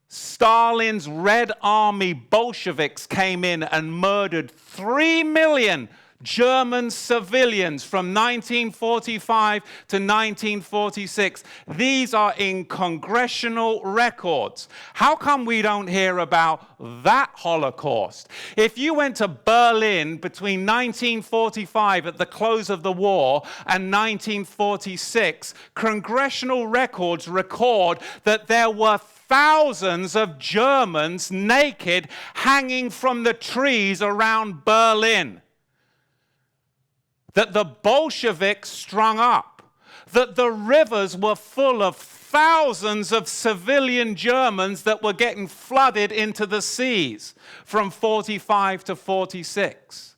Stalin's Red Army Bolsheviks came in and murdered 3 million German civilians from 1945 to 1946. These are in congressional records. How come we don't hear about that Holocaust? If you went to Berlin between 1945 at the close of the war and 1946, congressional records record that there were thousands of Germans naked hanging from the trees around Berlin, that the Bolsheviks strung up, that the rivers were full of thousands of civilian Germans that were getting flooded into the seas from 45 to 46.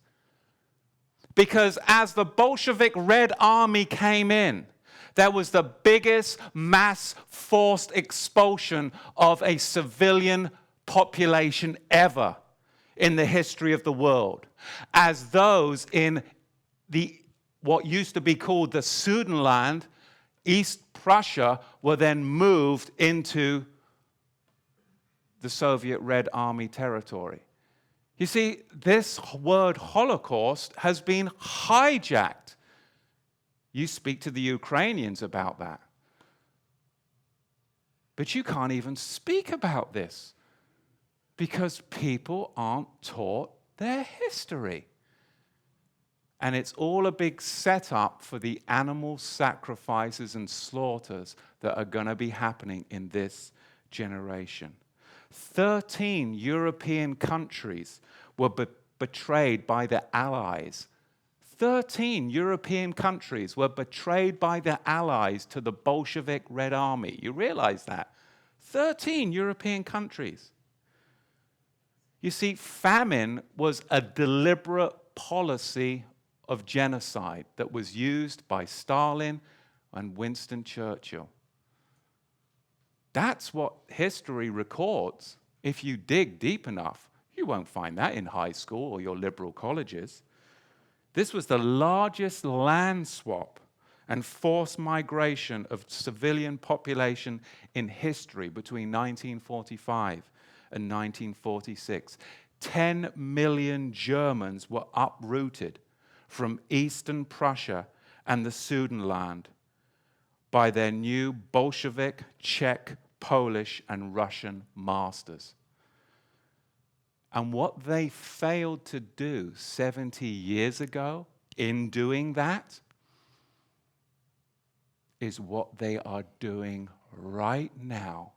Because as the Bolshevik Red Army came in, there was the biggest mass forced expulsion of a civilian population ever in the history of the world, as those in what used to be called the Sudetenland, East Prussia, were then moved into the Soviet Red Army territory. You see, this word Holocaust has been hijacked. You speak to the Ukrainians about that. But you can't even speak about this because people aren't taught their history. And it's all a big setup for the animal sacrifices and slaughters that are going to be happening in this generation. 13 European countries were betrayed by the Allies. 13 European countries were betrayed by the Allies to the Bolshevik Red Army. You realize that? 13 European countries. You see, famine was a deliberate policy of genocide that was used by Stalin and Winston Churchill. That's what history records. If you dig deep enough, you won't find that in high school or your liberal colleges. This was the largest land swap and forced migration of civilian population in history between 1945 and 1946. 10 million Germans were uprooted from Eastern Prussia and the Sudetenland by their new Bolshevik, Czech, Polish, and Russian masters. And what they failed to do 70 years ago in doing that is what they are doing right now.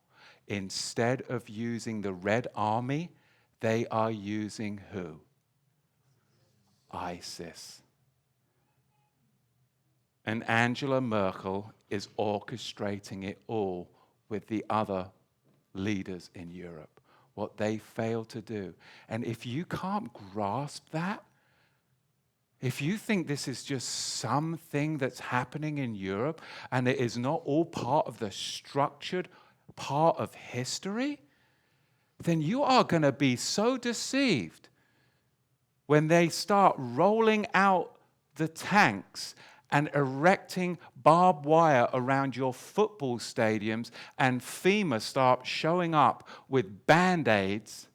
Instead of using the Red Army, they are using who? ISIS. And Angela Merkel is orchestrating it all with the other leaders in Europe, what they failed to do. And if you can't grasp that, if you think this is just something that's happening in Europe and it is not all part of the structured part of history, then you are going to be so deceived when they start rolling out the tanks and erecting barbed wire around your football stadiums, and FEMA start showing up with Band-Aids,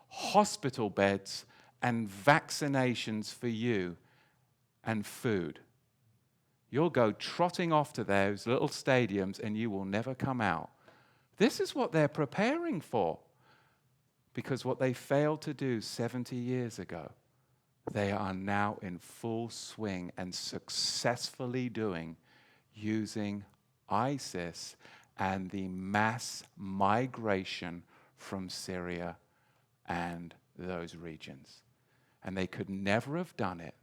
hospital beds, and vaccinations for you, and food. You'll go trotting off to those little stadiums and you will never come out. This is what they're preparing for, because what they failed to do 70 years ago, they are now in full swing and successfully doing, using ISIS and the mass migration from Syria and those regions. And they could never have done it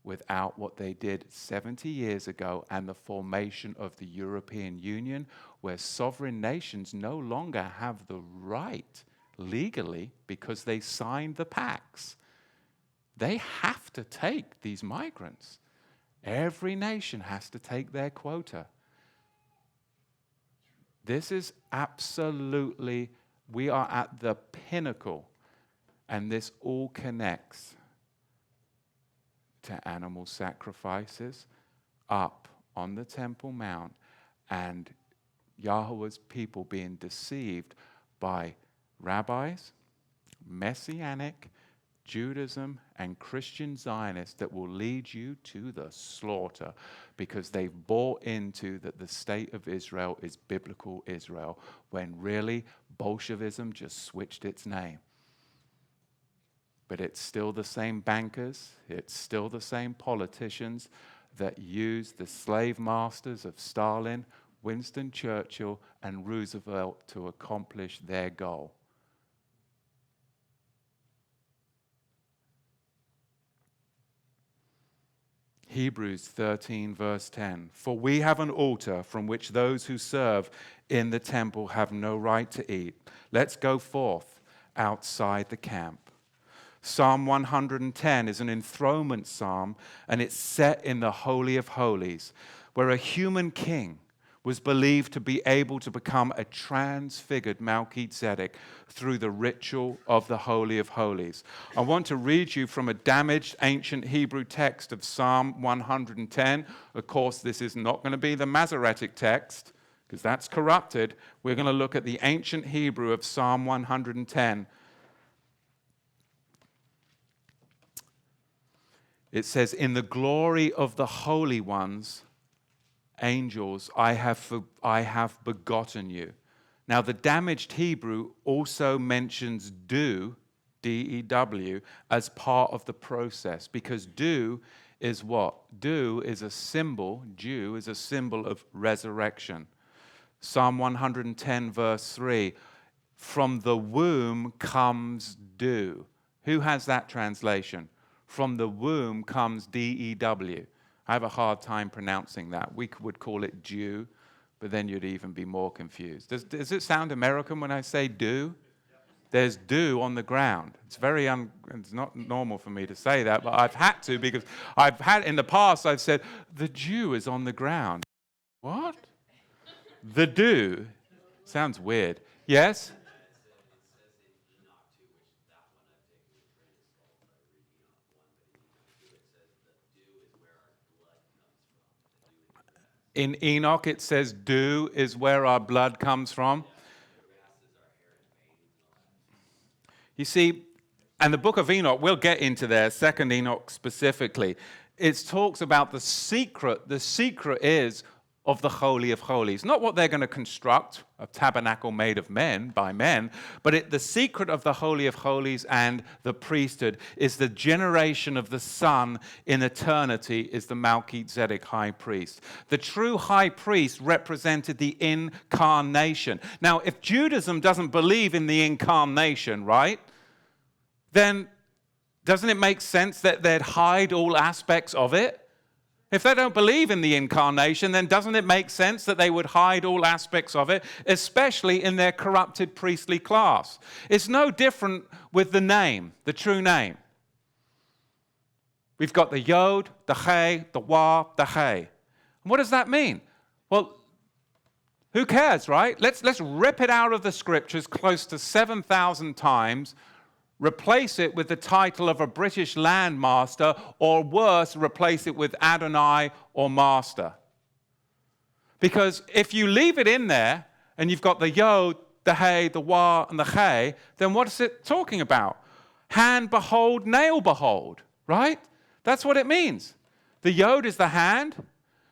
without what they did 70 years ago and the formation of the European Union, where sovereign nations no longer have the right legally, because they signed the pacts. they have to take these migrants. Every nation has to take their quota. This is absolutely, we are at the pinnacle, and this all connects to animal sacrifices up on the Temple Mount and Yahweh's people being deceived by rabbis, Messianic, Judaism, and Christian Zionists that will lead you to the slaughter because they've bought into that the state of Israel is biblical Israel, when really Bolshevism just switched its name. But it's still the same bankers, it's still the same politicians that used the slave masters of Stalin, Winston Churchill, and Roosevelt to accomplish their goal. Hebrews 13, verse 10. For we have an altar from which those who serve in the temple have no right to eat. Let's go forth outside the camp. Psalm 110 is an enthronement psalm, and it's set in the Holy of Holies, where a human king was believed to be able to become a transfigured Melchizedek through the ritual of the Holy of Holies. I want to read you from a damaged ancient Hebrew text of Psalm 110. Of course, this is not going to be the Masoretic text, because that's corrupted. We're going to look at the ancient Hebrew of Psalm 110. It says, in the glory of the holy ones, angels, I have begotten you. Now, the damaged Hebrew also mentions do, D-E-W, as part of the process, because do is what? Do is a symbol, Jew is a symbol of resurrection. Psalm 110, verse 3, from the womb comes dew. Who has that translation? From the womb comes D-E-W. I have a hard time pronouncing that. We would call it dew, but then you'd even be more confused. Does it sound American when I say dew? There's dew on the ground. It's it's not normal for me to say that, but I've had to, because in the past I've said, the dew is on the ground. What? The dew? Sounds weird. Yes? In Enoch, it says, dew is where our blood comes from. You see, and the book of Enoch, we'll get into there, 2nd Enoch specifically. It talks about the secret. The secret is of the Holy of Holies. Not what they're going to construct, a tabernacle made of men, by men, but the secret of the Holy of Holies and the priesthood is the generation of the Son in eternity is the Melchizedek high priest. The true high priest represented the incarnation. Now, if Judaism doesn't believe in the incarnation, right, then doesn't it make sense that they'd hide all aspects of it? If they don't believe in the incarnation, then doesn't it make sense that they would hide all aspects of it, especially in their corrupted priestly class? It's no different with the name, the true name. We've got the Yod, the He, the Wa, the He. And what does that mean? Well, who cares, right? Let's rip it out of the scriptures close to 7,000 times, replace it with the title of a British landmaster, or worse, replace it with Adonai or Master. Because if you leave it in there, and you've got the Yod, the He, the Wa, and the He, then what is it talking about? Hand behold, nail behold, right? That's what it means. The Yod is the hand,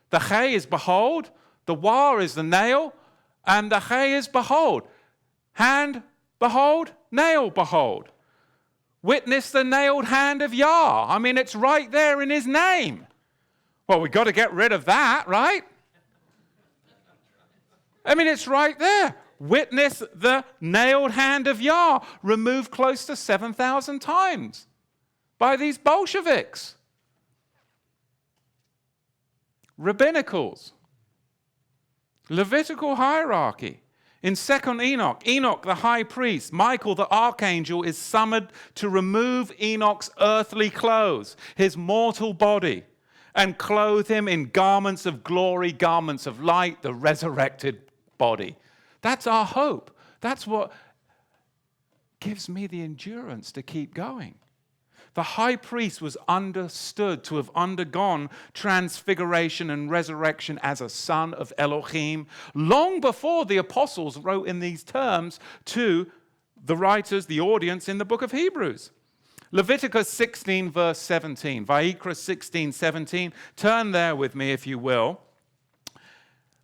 the He is behold, the Wa is the nail, and the He is behold. Hand behold, nail behold. Witness the nailed hand of Yah. I mean, it's right there in his name. Well, we've got to get rid of that, right? I mean, it's right there. Witness the nailed hand of Yah, removed close to 7,000 times by these Bolsheviks. Rabbinicals. Levitical hierarchy. In 2nd Enoch, Enoch the high priest, Michael the archangel is summoned to remove Enoch's earthly clothes, his mortal body, and clothe him in garments of glory, garments of light, the resurrected body. That's our hope. That's what gives me the endurance to keep going. The high priest was understood to have undergone transfiguration and resurrection as a son of Elohim long before the apostles wrote in these terms to the writers, the audience in the book of Hebrews. Leviticus 16, verse 17, Vayikra 16, 17. Turn there with me, if you will.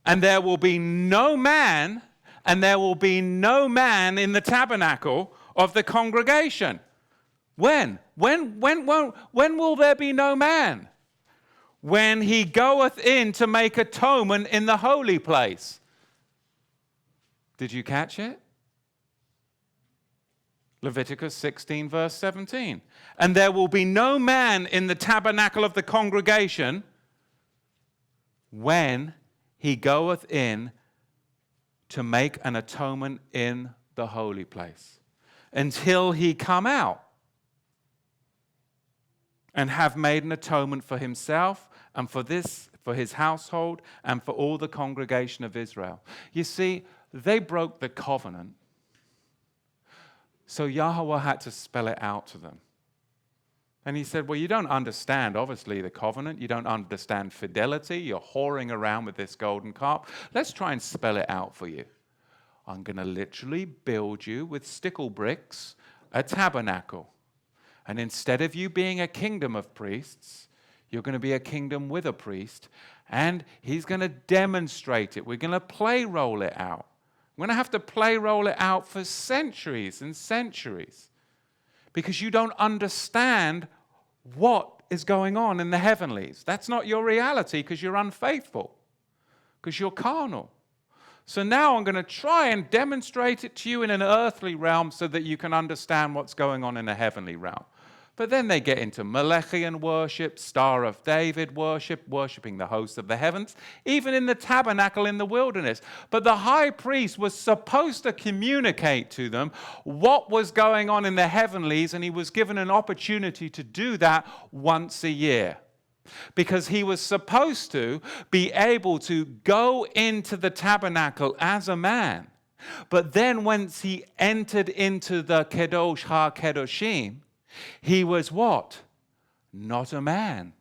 And there will be no man, in the tabernacle of the congregation. When? When will there be no man? When he goeth in to make atonement in the holy place. Did you catch it? Leviticus 16, verse 17. And there will be no man in the tabernacle of the congregation when he goeth in to make an atonement in the holy place, until he come out and have made an atonement for himself and for his household and for all the congregation of Israel. You see, they broke the covenant, so Yahweh had to spell it out to them. And he said, well, you don't understand, obviously, the covenant. You don't understand fidelity. You're whoring around with this golden calf. Let's try and spell it out for you. I'm going to literally build you with stickle bricks a tabernacle. And instead of you being a kingdom of priests, you're going to be a kingdom with a priest. And he's going to demonstrate it. We're going to play roll it out. We're going to have to play roll it out for centuries and centuries. Because you don't understand what is going on in the heavenlies. That's not your reality because you're unfaithful. Because you're carnal. So now I'm going to try and demonstrate it to you in an earthly realm so that you can understand what's going on in a heavenly realm. But then they get into Malachian worship, Star of David worship, worshiping the host of the heavens, even in the tabernacle in the wilderness. But the high priest was supposed to communicate to them what was going on in the heavenlies, and he was given an opportunity to do that once a year. Because he was supposed to be able to go into the tabernacle as a man. But then once he entered into the Kadosh Ha Kedoshim, he was what? Not a man.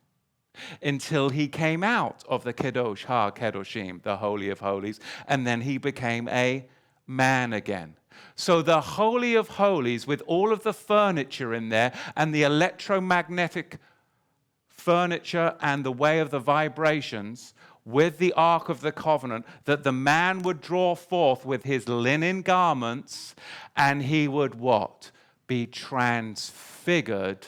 Until he came out of the Kadosh Ha Kedoshim, the Holy of Holies, and then he became a man again. So the Holy of Holies, with all of the furniture in there and the electromagnetic furniture and the way of the vibrations, with the Ark of the Covenant, that the man would draw forth with his linen garments, and he would what? Be transfigured,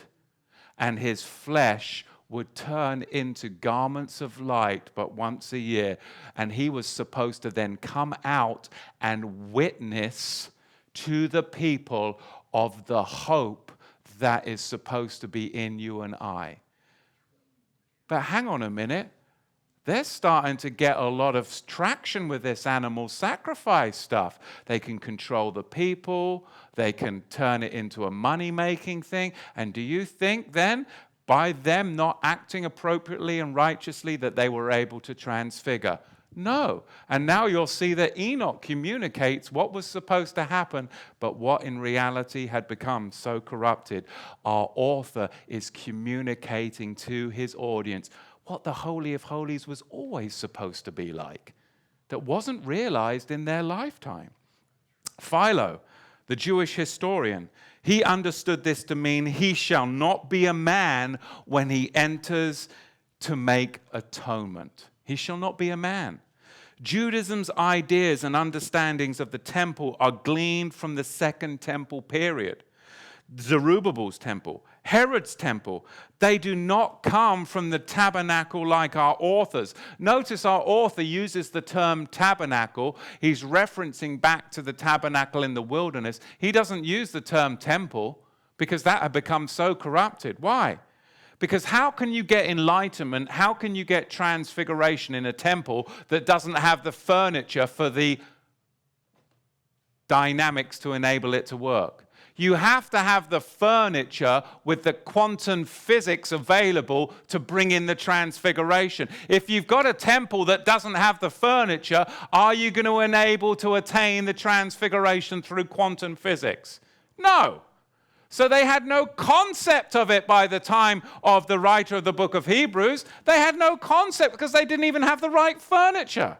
and his flesh would turn into garments of light, but once a year. And he was supposed to then come out and witness to the people of the hope that is supposed to be in you and I. But hang on a minute. They're starting to get a lot of traction with this animal sacrifice stuff. They can control the people. They can turn it into a money-making thing. And do you think then, by them not acting appropriately and righteously, that they were able to transfigure? No. And now you'll see that Enoch communicates what was supposed to happen, but what in reality had become so corrupted. Our author is communicating to his audience what the Holy of Holies was always supposed to be like, that wasn't realized in their lifetime. Philo, the Jewish historian, he understood this to mean he shall not be a man when he enters to make atonement. He shall not be a man. Judaism's ideas and understandings of the temple are gleaned from the Second Temple period. Zerubbabel's temple, Herod's temple, they do not come from the tabernacle like our authors. Notice our author uses the term tabernacle. He's referencing back to the tabernacle in the wilderness. He doesn't use the term temple because that had become so corrupted. Why? Because how can you get enlightenment, how can you get transfiguration in a temple that doesn't have the furniture for the dynamics to enable it to work. You have to have the furniture with the quantum physics available to bring in the transfiguration. If you've got a temple that doesn't have the furniture, are you going to enable to attain the transfiguration through quantum physics? No. So they had no concept of it by the time of the writer of the book of Hebrews. They had no concept because they didn't even have the right furniture.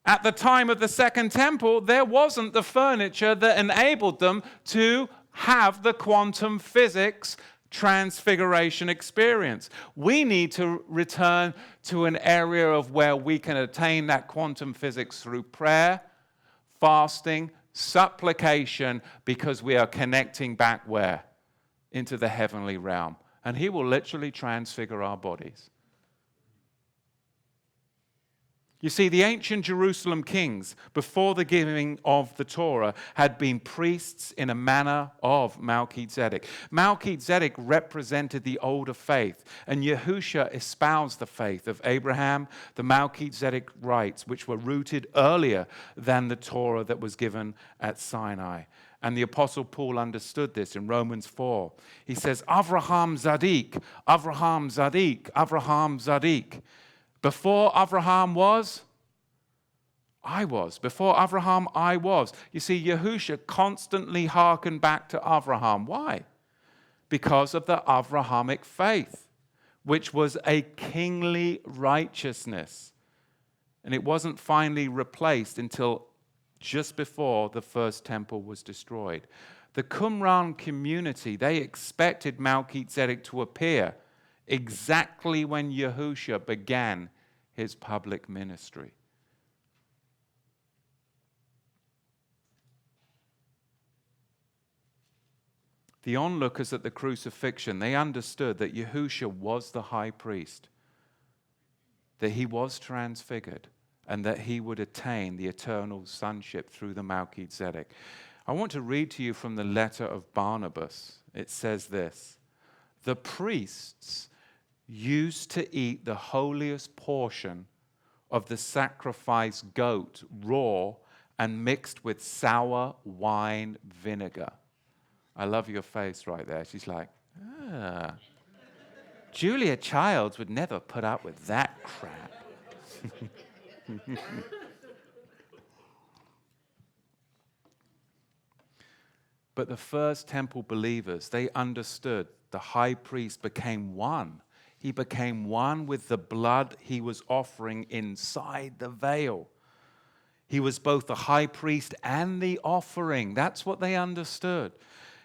At the time of the second temple, there wasn't the furniture that enabled them to have the quantum physics transfiguration experience. We need to return to an area of where we can attain that quantum physics through prayer, fasting, supplication, because we are connecting back where? Into the heavenly realm. And he will literally transfigure our bodies. You see, the ancient Jerusalem kings, before the giving of the Torah, had been priests in a manner of Melchizedek. Melchizedek represented the older faith, and Yahusha espoused the faith of Abraham, the Melchizedek rites, which were rooted earlier than the Torah that was given at Sinai. And the Apostle Paul understood this in Romans 4. He says, Avraham Zadik, Avraham Zadik, Avraham Zadik. Before Abraham was, I was. Before Abraham, I was. You see, Yahusha constantly hearkened back to Abraham. Why? Because of the Abrahamic faith, which was a kingly righteousness. And it wasn't finally replaced until just before the first temple was destroyed. The Qumran community, they expected Melchizedek to appear exactly when Yahusha began his public ministry. The onlookers at the crucifixion, they understood that Yahusha was the high priest, that he was transfigured, and that he would attain the eternal sonship through the Melchizedek. I want to read to you from the letter of Barnabas. It says this: the priests used to eat the holiest portion of the sacrificed goat raw and mixed with sour wine vinegar. I love your face right there. She's like, Julia Childs would never put up with that crap. But the first temple believers, they understood the high priest became one. He became one with the blood he was offering inside the veil. He was both the high priest and the offering. That's what they understood.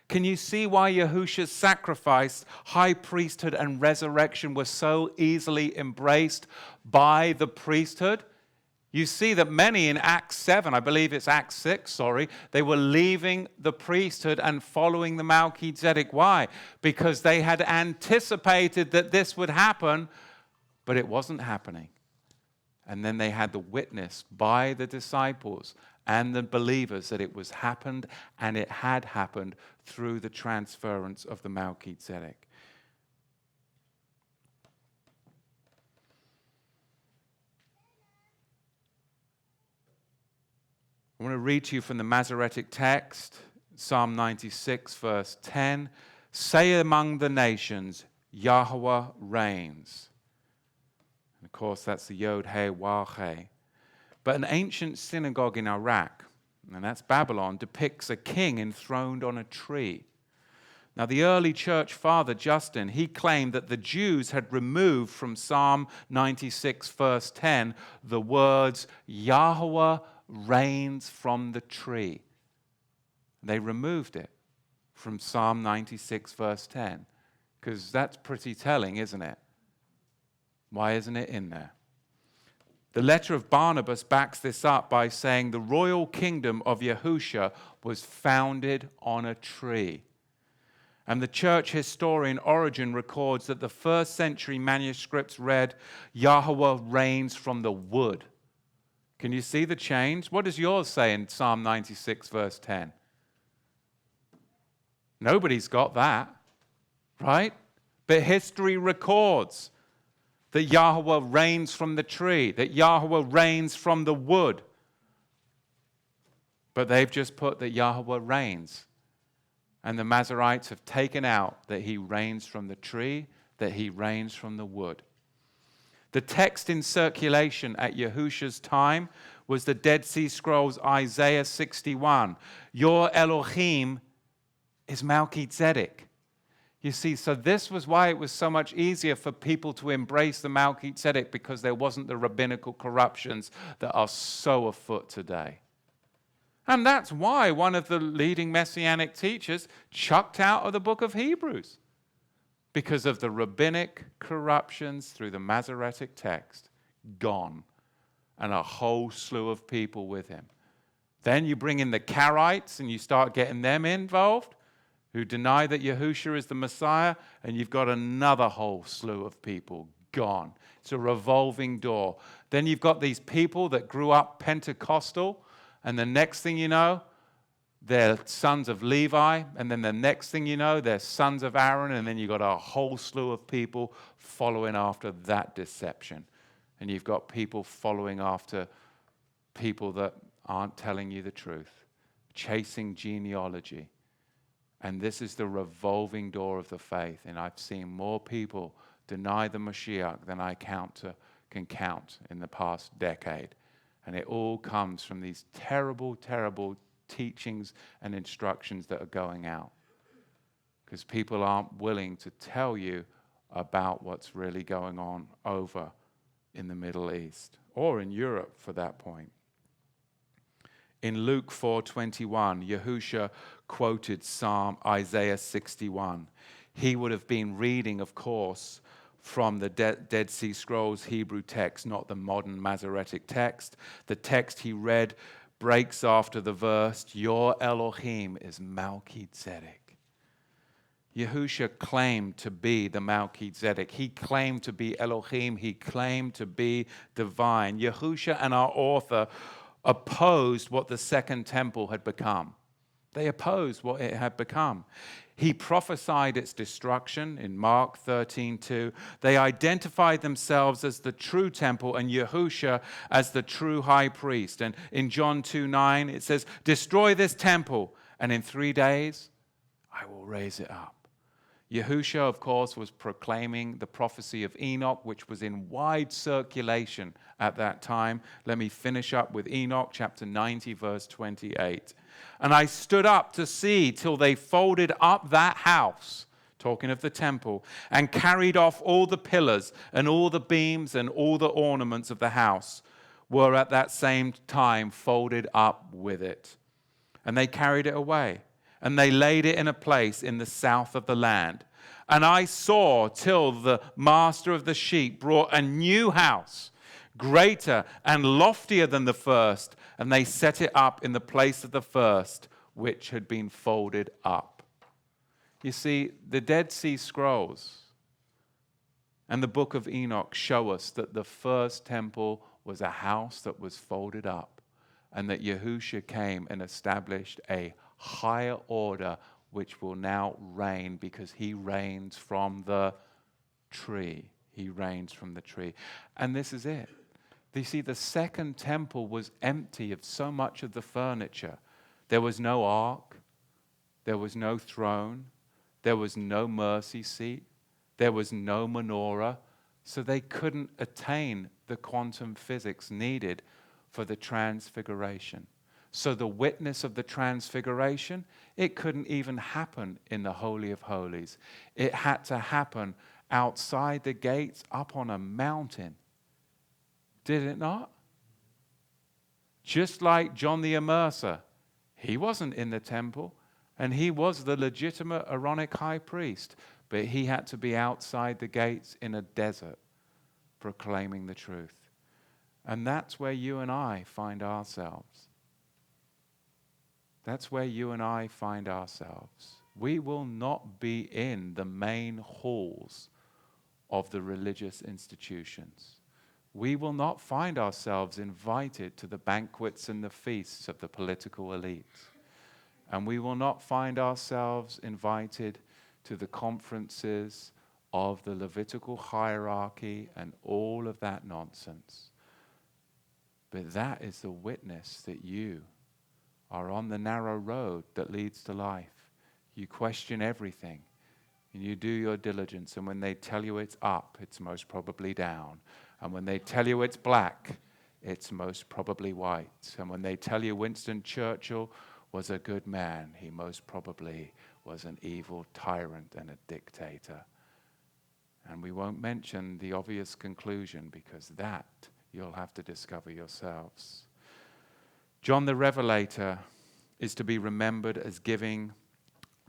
Can you see why Yahusha's sacrifice, high priesthood, and resurrection were so easily embraced by the priesthood? You see that many in Acts 7, I believe it's Acts 6, they were leaving the priesthood and following the Melchizedek. Why? Because they had anticipated that this would happen, but it wasn't happening. And then they had the witness by the disciples and the believers that it was happened, and it had happened through the transference of the Melchizedek. I want to read to you from the Masoretic text, Psalm 96, verse 10. Say among the nations, Yahweh reigns. And of course, that's the Yod He Wah He. But an ancient synagogue in Iraq, and that's Babylon, depicts a king enthroned on a tree. Now, the early church father, Justin, he claimed that the Jews had removed from Psalm 96, verse 10, the words, Yahweh reigns from the tree. They removed it from Psalm 96, verse 10, because that's pretty telling, isn't it? Why isn't it in there? The letter of Barnabas backs this up by saying the royal kingdom of Yahusha was founded on a tree. And the church historian Origen records that the first century manuscripts read, Yahweh reigns from the wood. Can you see the change? What does yours say in Psalm 96, verse 10? Nobody's got that, right? But history records that Yahweh reigns from the tree, that Yahweh reigns from the wood. But they've just put that Yahweh reigns. And the Masoretes have taken out that he reigns from the tree, that he reigns from the wood. The text in circulation at Yahusha's time was the Dead Sea Scrolls, Isaiah 61. Your Elohim is Melchizedek. You see, so this was why it was so much easier for people to embrace the Melchizedek, because there wasn't the rabbinical corruptions that are so afoot today. And that's why one of the leading messianic teachers chucked out of the book of Hebrews, because of the rabbinic corruptions through the Masoretic text, gone, and a whole slew of people with him. Then you bring in the Karaites and you start getting them involved, who deny that Yahusha is the Messiah, and you've got another whole slew of people gone. It's a revolving door. Then you've got these people that grew up Pentecostal, and the next thing you know, they're sons of Levi, and then the next thing you know, they're sons of Aaron, and then you've got a whole slew of people following after that deception. And you've got people following after people that aren't telling you the truth, chasing genealogy. And this is the revolving door of the faith. And I've seen more people deny the Moshiach than I can count in the past decade. And it all comes from these terrible, terrible teachings and instructions that are going out, because people aren't willing to tell you about what's really going on over in the Middle East, or in Europe for that point. In Luke 4:21, Yahusha quoted Isaiah 61. He would have been reading, of course, from the Dead Sea Scrolls Hebrew text, not the modern Masoretic text. The text he read breaks after the verse, your Elohim is Melchizedek. Yahusha claimed to be the Melchizedek. He claimed to be Elohim. He claimed to be divine. Yahusha and our author opposed what the second temple had become. They opposed what it had become. He prophesied its destruction in Mark 13:2. They identified themselves as the true temple and Yahusha as the true high priest. And in John 2:9 it says, destroy this temple, and in 3 days I will raise it up. Yahusha, of course, was proclaiming the prophecy of Enoch, which was in wide circulation at that time. Let me finish up with Enoch, chapter 90, verse 28. And I stood up to see till they folded up that house, talking of the temple, and carried off all the pillars and all the beams and all the ornaments of the house were at that same time folded up with it. And they carried it away, and they laid it in a place in the south of the land. And I saw till the master of the sheep brought a new house, greater and loftier than the first, and they set it up in the place of the first, which had been folded up. You see, the Dead Sea Scrolls and the book of Enoch show us that the first temple was a house that was folded up, and that Yahusha came and established a higher order which will now reign, because he reigns from the tree. He reigns from the tree. And this is it. You see, the second temple was empty of so much of the furniture. There was no ark. There was no throne. There was no mercy seat. There was no menorah. So they couldn't attain the quantum physics needed for the transfiguration. So the witness of the transfiguration, it couldn't even happen in the Holy of Holies. It had to happen outside the gates up on a mountain. Did it not? Just like John the Immerser. He wasn't in the temple, and he was the legitimate Aaronic high priest, but he had to be outside the gates in a desert proclaiming the truth. And that's where you and I find ourselves. That's where you and I find ourselves. We will not be in the main halls of the religious institutions. We will not find ourselves invited to the banquets and the feasts of the political elites. And we will not find ourselves invited to the conferences of the Levitical hierarchy and all of that nonsense. But that is the witness that you are on the narrow road that leads to life. You question everything, and you do your diligence, and when they tell you it's up, it's most probably down. And when they tell you it's black, it's most probably white. And when they tell you Winston Churchill was a good man, he most probably was an evil tyrant and a dictator. And we won't mention the obvious conclusion, because that you'll have to discover yourselves. John the Revelator is to be remembered as giving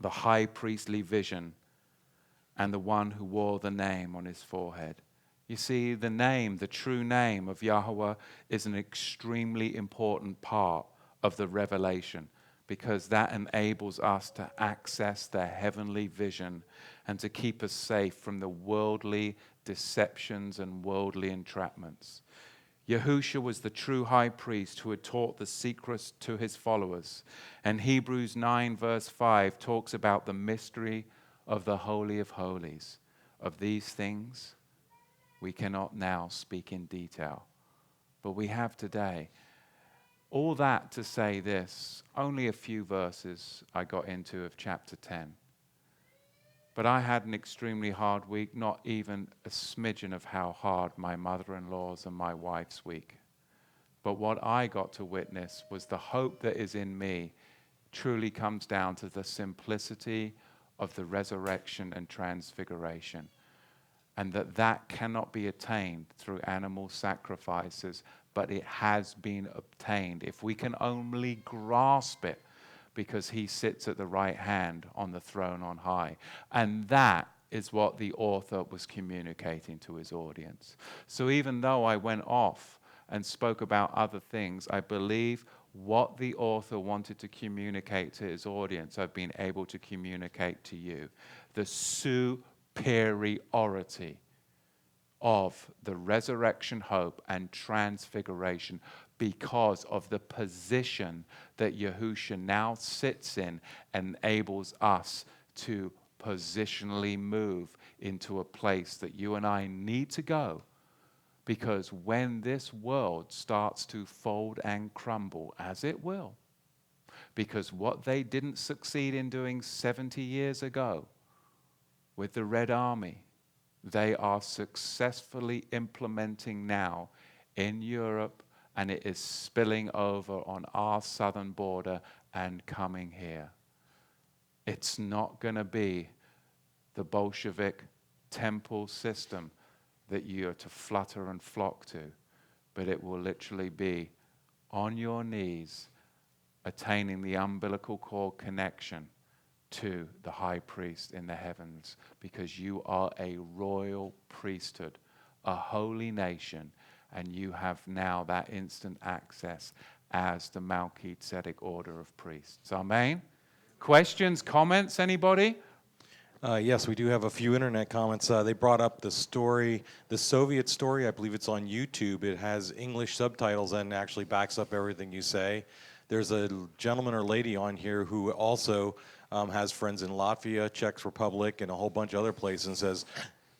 the high priestly vision and the one who wore the name on his forehead. You see, the name, the true name of Yahweh, is an extremely important part of the revelation, because that enables us to access the heavenly vision and to keep us safe from the worldly deceptions and worldly entrapments. Yahushua was the true high priest who had taught the secrets to his followers. And Hebrews 9 verse 5 talks about the mystery of the Holy of Holies. Of these things we cannot now speak in detail, but we have today. All that to say this, only a few verses I got into of chapter 10. But I had an extremely hard week, not even a smidgen of how hard my mother-in-law's and my wife's week. But what I got to witness was the hope that is in me truly comes down to the simplicity of the resurrection and transfiguration, and that cannot be attained through animal sacrifices, but it has been obtained if we can only grasp it, because he sits at the right hand on the throne on high. And that is what the author was communicating to his audience. So even though I went off and spoke about other things, I believe what the author wanted to communicate to his audience, I've been able to communicate to you. The superiority of the resurrection hope and transfiguration, because of the position that Yahushua now sits in, enables us to positionally move into a place that you and I need to go. Because when this world starts to fold and crumble, as it will, because what they didn't succeed in doing 70 years ago with the Red Army, they are successfully implementing now in Europe, and it is spilling over on our southern border and coming here. It's not going to be the Bolshevik temple system that you're to flutter and flock to, but it will literally be on your knees, attaining the umbilical cord connection to the high priest in the heavens, because you are a royal priesthood, a holy nation, and you have now that instant access as the Melchizedek order of priests. Amen? Questions, comments, anybody? Yes, we do have a few internet comments. They brought up the story, the Soviet story. I believe it's on YouTube. It has English subtitles and actually backs up everything you say. There's a gentleman or lady on here who also has friends in Latvia, Czech Republic, and a whole bunch of other places, and says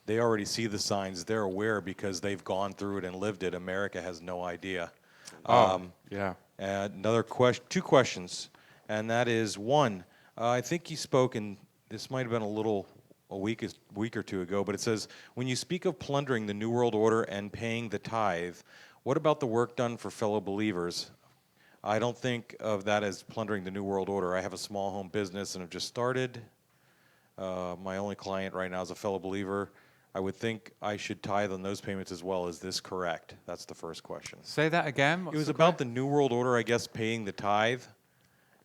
they already see the signs. They're aware because they've gone through it and lived it. America has no idea. Yeah. Another question, two questions, and that is one. I think he spoke, and this might have been a week or two ago, but it says, when you speak of plundering the New World Order and paying the tithe, what about the work done for fellow believers? I don't think of that as plundering the New World Order. I have a small home business and have just started. My only client right now is a fellow believer. I would think I should tithe on those payments as well. Is this correct? That's the first question. Say that again. It was about the New World Order, I guess, paying the tithe.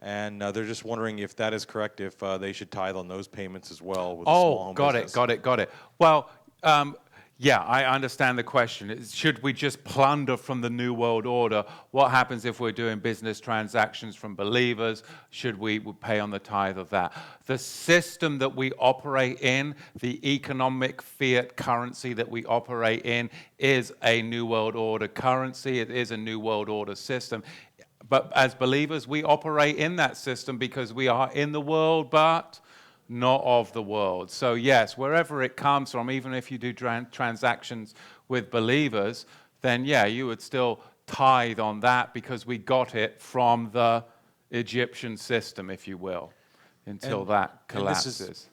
And they're just wondering if that is correct, if they should tithe on those payments as well with a small home business. Got it. Well, yeah, I understand the question. Should we just plunder from the New World Order? What happens if we're doing business transactions from believers? Should we pay on the tithe of that? The system that we operate in, the economic fiat currency that we operate in, is a New World Order currency. It is a New World Order system. But as believers, we operate in that system because we are in the world, but not of the world. So yes, wherever it comes from, even if you do transactions with believers, then yeah, you would still tithe on that because we got it from the Egyptian system, if you will, until And- that and collapses.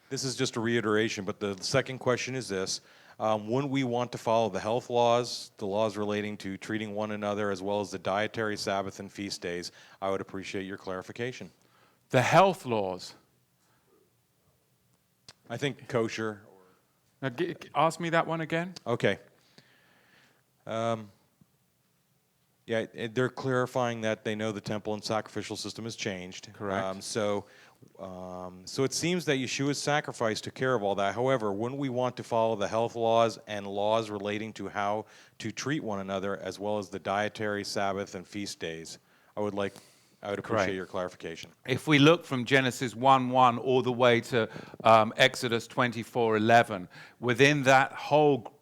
This is just a reiteration, but the second question is this. Wouldn't we want to follow the health laws, the laws relating to treating one another, as well as the dietary Sabbath and feast days? I would appreciate your clarification. The health laws. I think kosher. Now, ask me that one again. Okay. Yeah, they're clarifying that they know the temple and sacrificial system has changed. Correct. So it seems that Yeshua's sacrifice took care of all that. However, wouldn't we want to follow the health laws and laws relating to how to treat one another, as well as the dietary Sabbath and feast days? I would appreciate your clarification. If we look from Genesis 1:1 all the way to Exodus 24:11, within that whole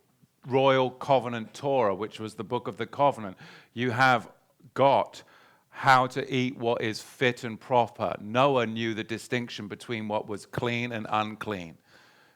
royal covenant Torah, which was the book of the covenant, you have got how to eat what is fit and proper. Noah knew the distinction between what was clean and unclean.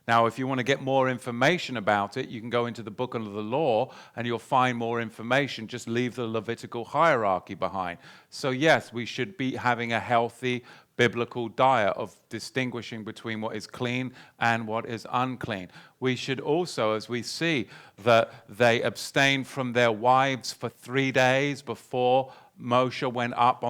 Now, if you want to get more information about it, you can go into the book of the law and you'll find more information. Just leave the Levitical hierarchy behind. So yes, we should be having a healthy biblical diet of distinguishing between what is clean and what is unclean. We should also, as we see, that they abstained from their wives for 3 days before Moshe went up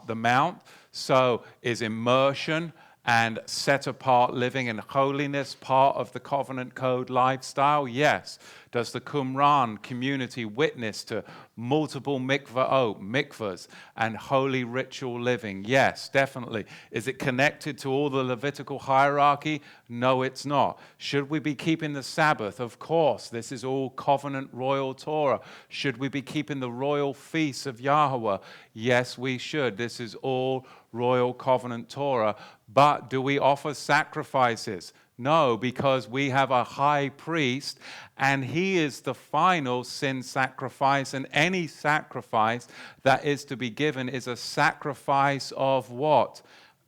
the mount. So is immersion and set-apart living in holiness part of the covenant code lifestyle? Yes. Does the Qumran community witness to multiple mikvahs, and holy ritual living? Yes, definitely. Is it connected to all the Levitical hierarchy? No, it's not. Should we be keeping the Sabbath? Of course. This is all covenant royal Torah. Should we be keeping the royal feasts of Yahweh? Yes, we should. This is all royal covenant Torah. But do we offer sacrifices? No, because we have a high priest, and he is the final sin sacrifice, and any sacrifice that is to be given is a sacrifice of what?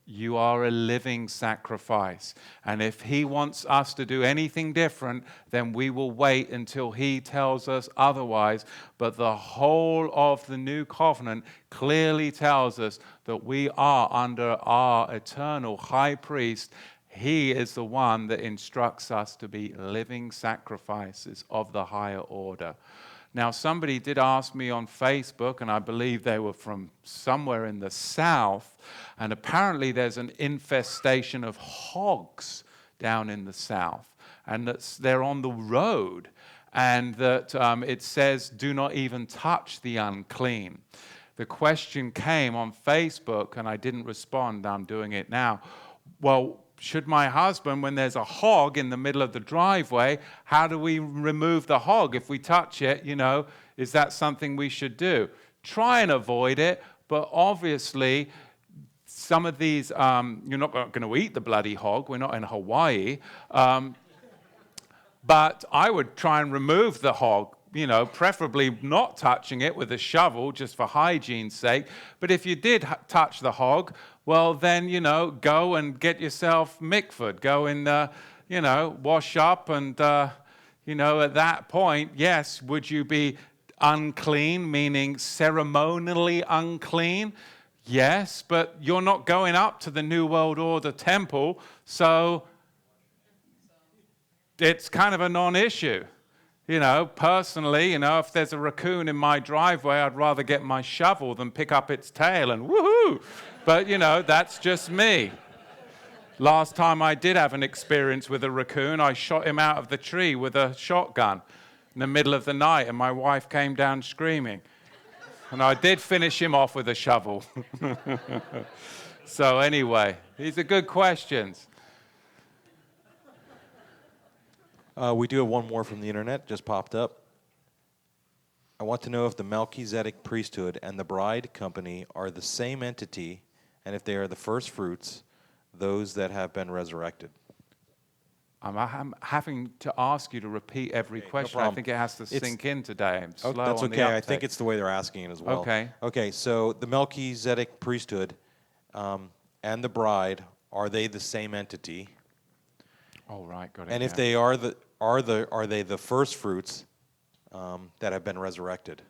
You are a living sacrifice. And if he wants us to do anything different, then we will wait until he tells us otherwise. But the whole of the new covenant clearly tells us that we are under our eternal high priest. He is the one that instructs us to be living sacrifices of the higher order. Now, somebody did ask me on Facebook, and I believe they were from somewhere in the south, and apparently there's an infestation of hogs down in the south, and that they're on the road, and that it says, do not even touch the unclean. The question came on Facebook, and I didn't respond. I'm doing it now. Well, should my husband, when there's a hog in the middle of the driveway, how do we remove the hog? If we touch it, is that something we should do? Try and avoid it, but obviously some of these, you're not going to eat the bloody hog. We're not in Hawaii. But I would try and remove the hog, preferably not touching it with a shovel just for hygiene's sake. But if you did touch the hog, well, then, go and get yourself mikvah'd. Go and, wash up. And, at that point, yes, would you be unclean, meaning ceremonially unclean? Yes, but you're not going up to the New World Order temple, so it's kind of a non-issue. Personally, if there's a raccoon in my driveway, I'd rather get my shovel than pick up its tail and woohoo. But, that's just me. Last time I did have an experience with a raccoon, I shot him out of the tree with a shotgun in the middle of the night, and my wife came down screaming. And I did finish him off with a shovel. So anyway, these are good questions. We do have one more from the internet, just popped up. I want to know if the Melchizedek priesthood and the bride company are the same entity, and if they are the first fruits, those that have been resurrected. I'm having to ask you to repeat every question. I think it has to sink in today. I'm slow that's on the okay. I uptake. think it's the way they're asking it as well. Okay. Okay, so the Melchizedek priesthood and the bride, are they the same entity? Oh, right, got it. And if they are are they the first fruits that have been resurrected?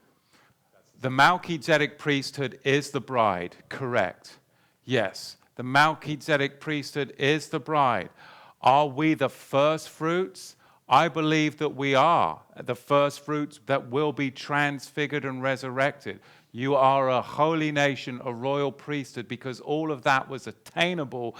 The Melchizedek priesthood is the bride, correct. Yes, the Melchizedek priesthood is the bride. Are we the first fruits? I believe that we are the first fruits that will be transfigured and resurrected. You are a holy nation, a royal priesthood, because all of that was attainable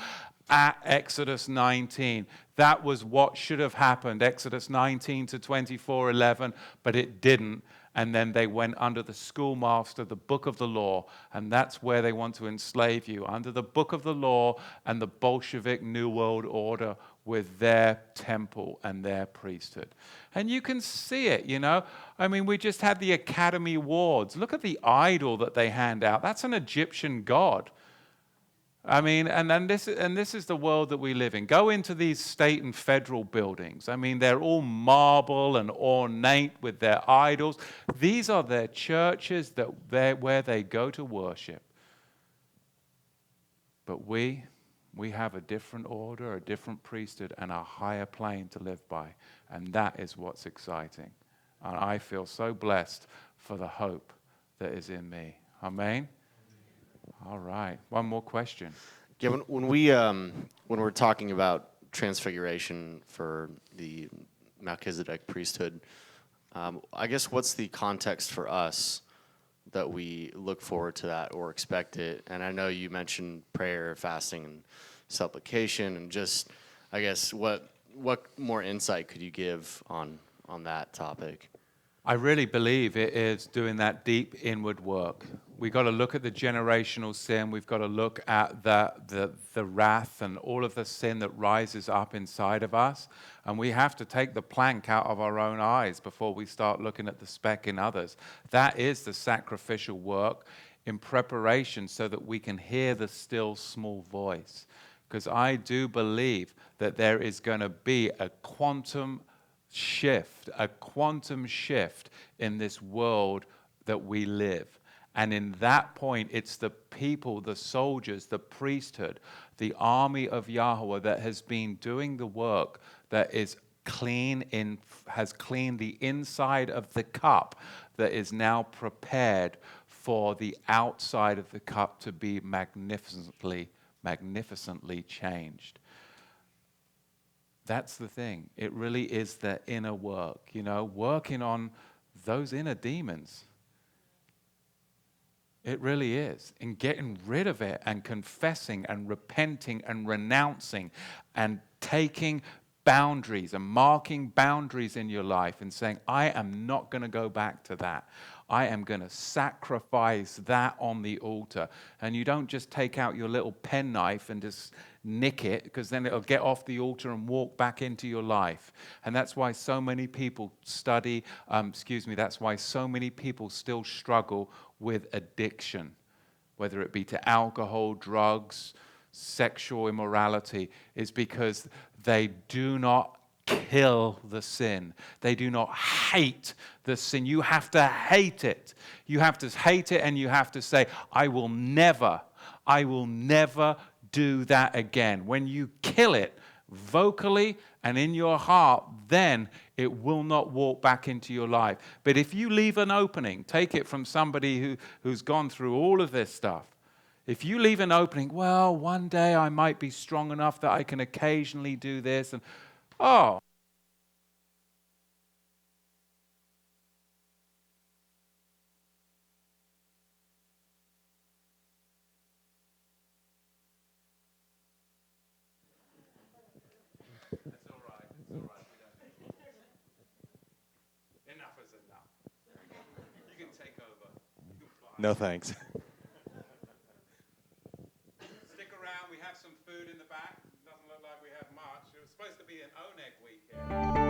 at Exodus 19. That was what should have happened, Exodus 19 to 24:11, but it didn't. And then they went under the schoolmaster, the book of the law, and that's where they want to enslave you, under the book of the law and the Bolshevik New World Order with their temple and their priesthood. And you can see it, you know. I mean, we just had the Academy Awards. Look at the idol that they hand out. That's an Egyptian god. I mean, and this is the world that we live in. Go into these state and federal buildings. I mean, they're all marble and ornate with their idols. These are their churches where they go to worship. But we have a different order, a different priesthood, and a higher plane to live by. And that is what's exciting. And I feel so blessed for the hope that is in me. Amen? All right. One more question. Yeah, when we're talking about transfiguration for the Melchizedek priesthood, I guess what's the context for us that we look forward to that or expect it? And I know you mentioned prayer, fasting, and supplication, and just, I guess, what more insight could you give on that topic? I really believe it is doing that deep inward work. We've got to look at the generational sin. We've got to look at the wrath and all of the sin that rises up inside of us. And we have to take the plank out of our own eyes before we start looking at the speck in others. That is the sacrificial work in preparation so that we can hear the still small voice. Because I do believe that there is going to be a quantum shift in this world that we live. And in that point, it's the people, the soldiers, the priesthood, the army of Yahweh that has been doing the work that is has cleaned the inside of the cup that is now prepared for the outside of the cup to be magnificently changed. That's the thing. It really is the inner work, you know, working on those inner demons. It really is. And getting rid of it and confessing and repenting and renouncing and taking boundaries and marking boundaries in your life and saying, I am not going to go back to that. I am going to sacrifice that on the altar. And you don't just take out your little penknife and just nick it, because then it'll get off the altar and walk back into your life. And that's why so many people that's why so many people still struggle with addiction, whether it be to alcohol, drugs, sexual immorality, is because they do not kill the sin. They do not hate the sin. You have to hate it. You have to hate it, and you have to say, I will never do that again. When you kill it vocally and in your heart, then it will not walk back into your life. But if you leave an opening, take it from somebody who's gone through all of this stuff. If you leave an opening, well, one day I might be strong enough that I can occasionally do this, and oh, it's all right. We don't enough is enough. You can take over. You can fly. No thanks. Stick around. We have some food in the back. Doesn't look like we have much. It was supposed to be an Oneg weekend.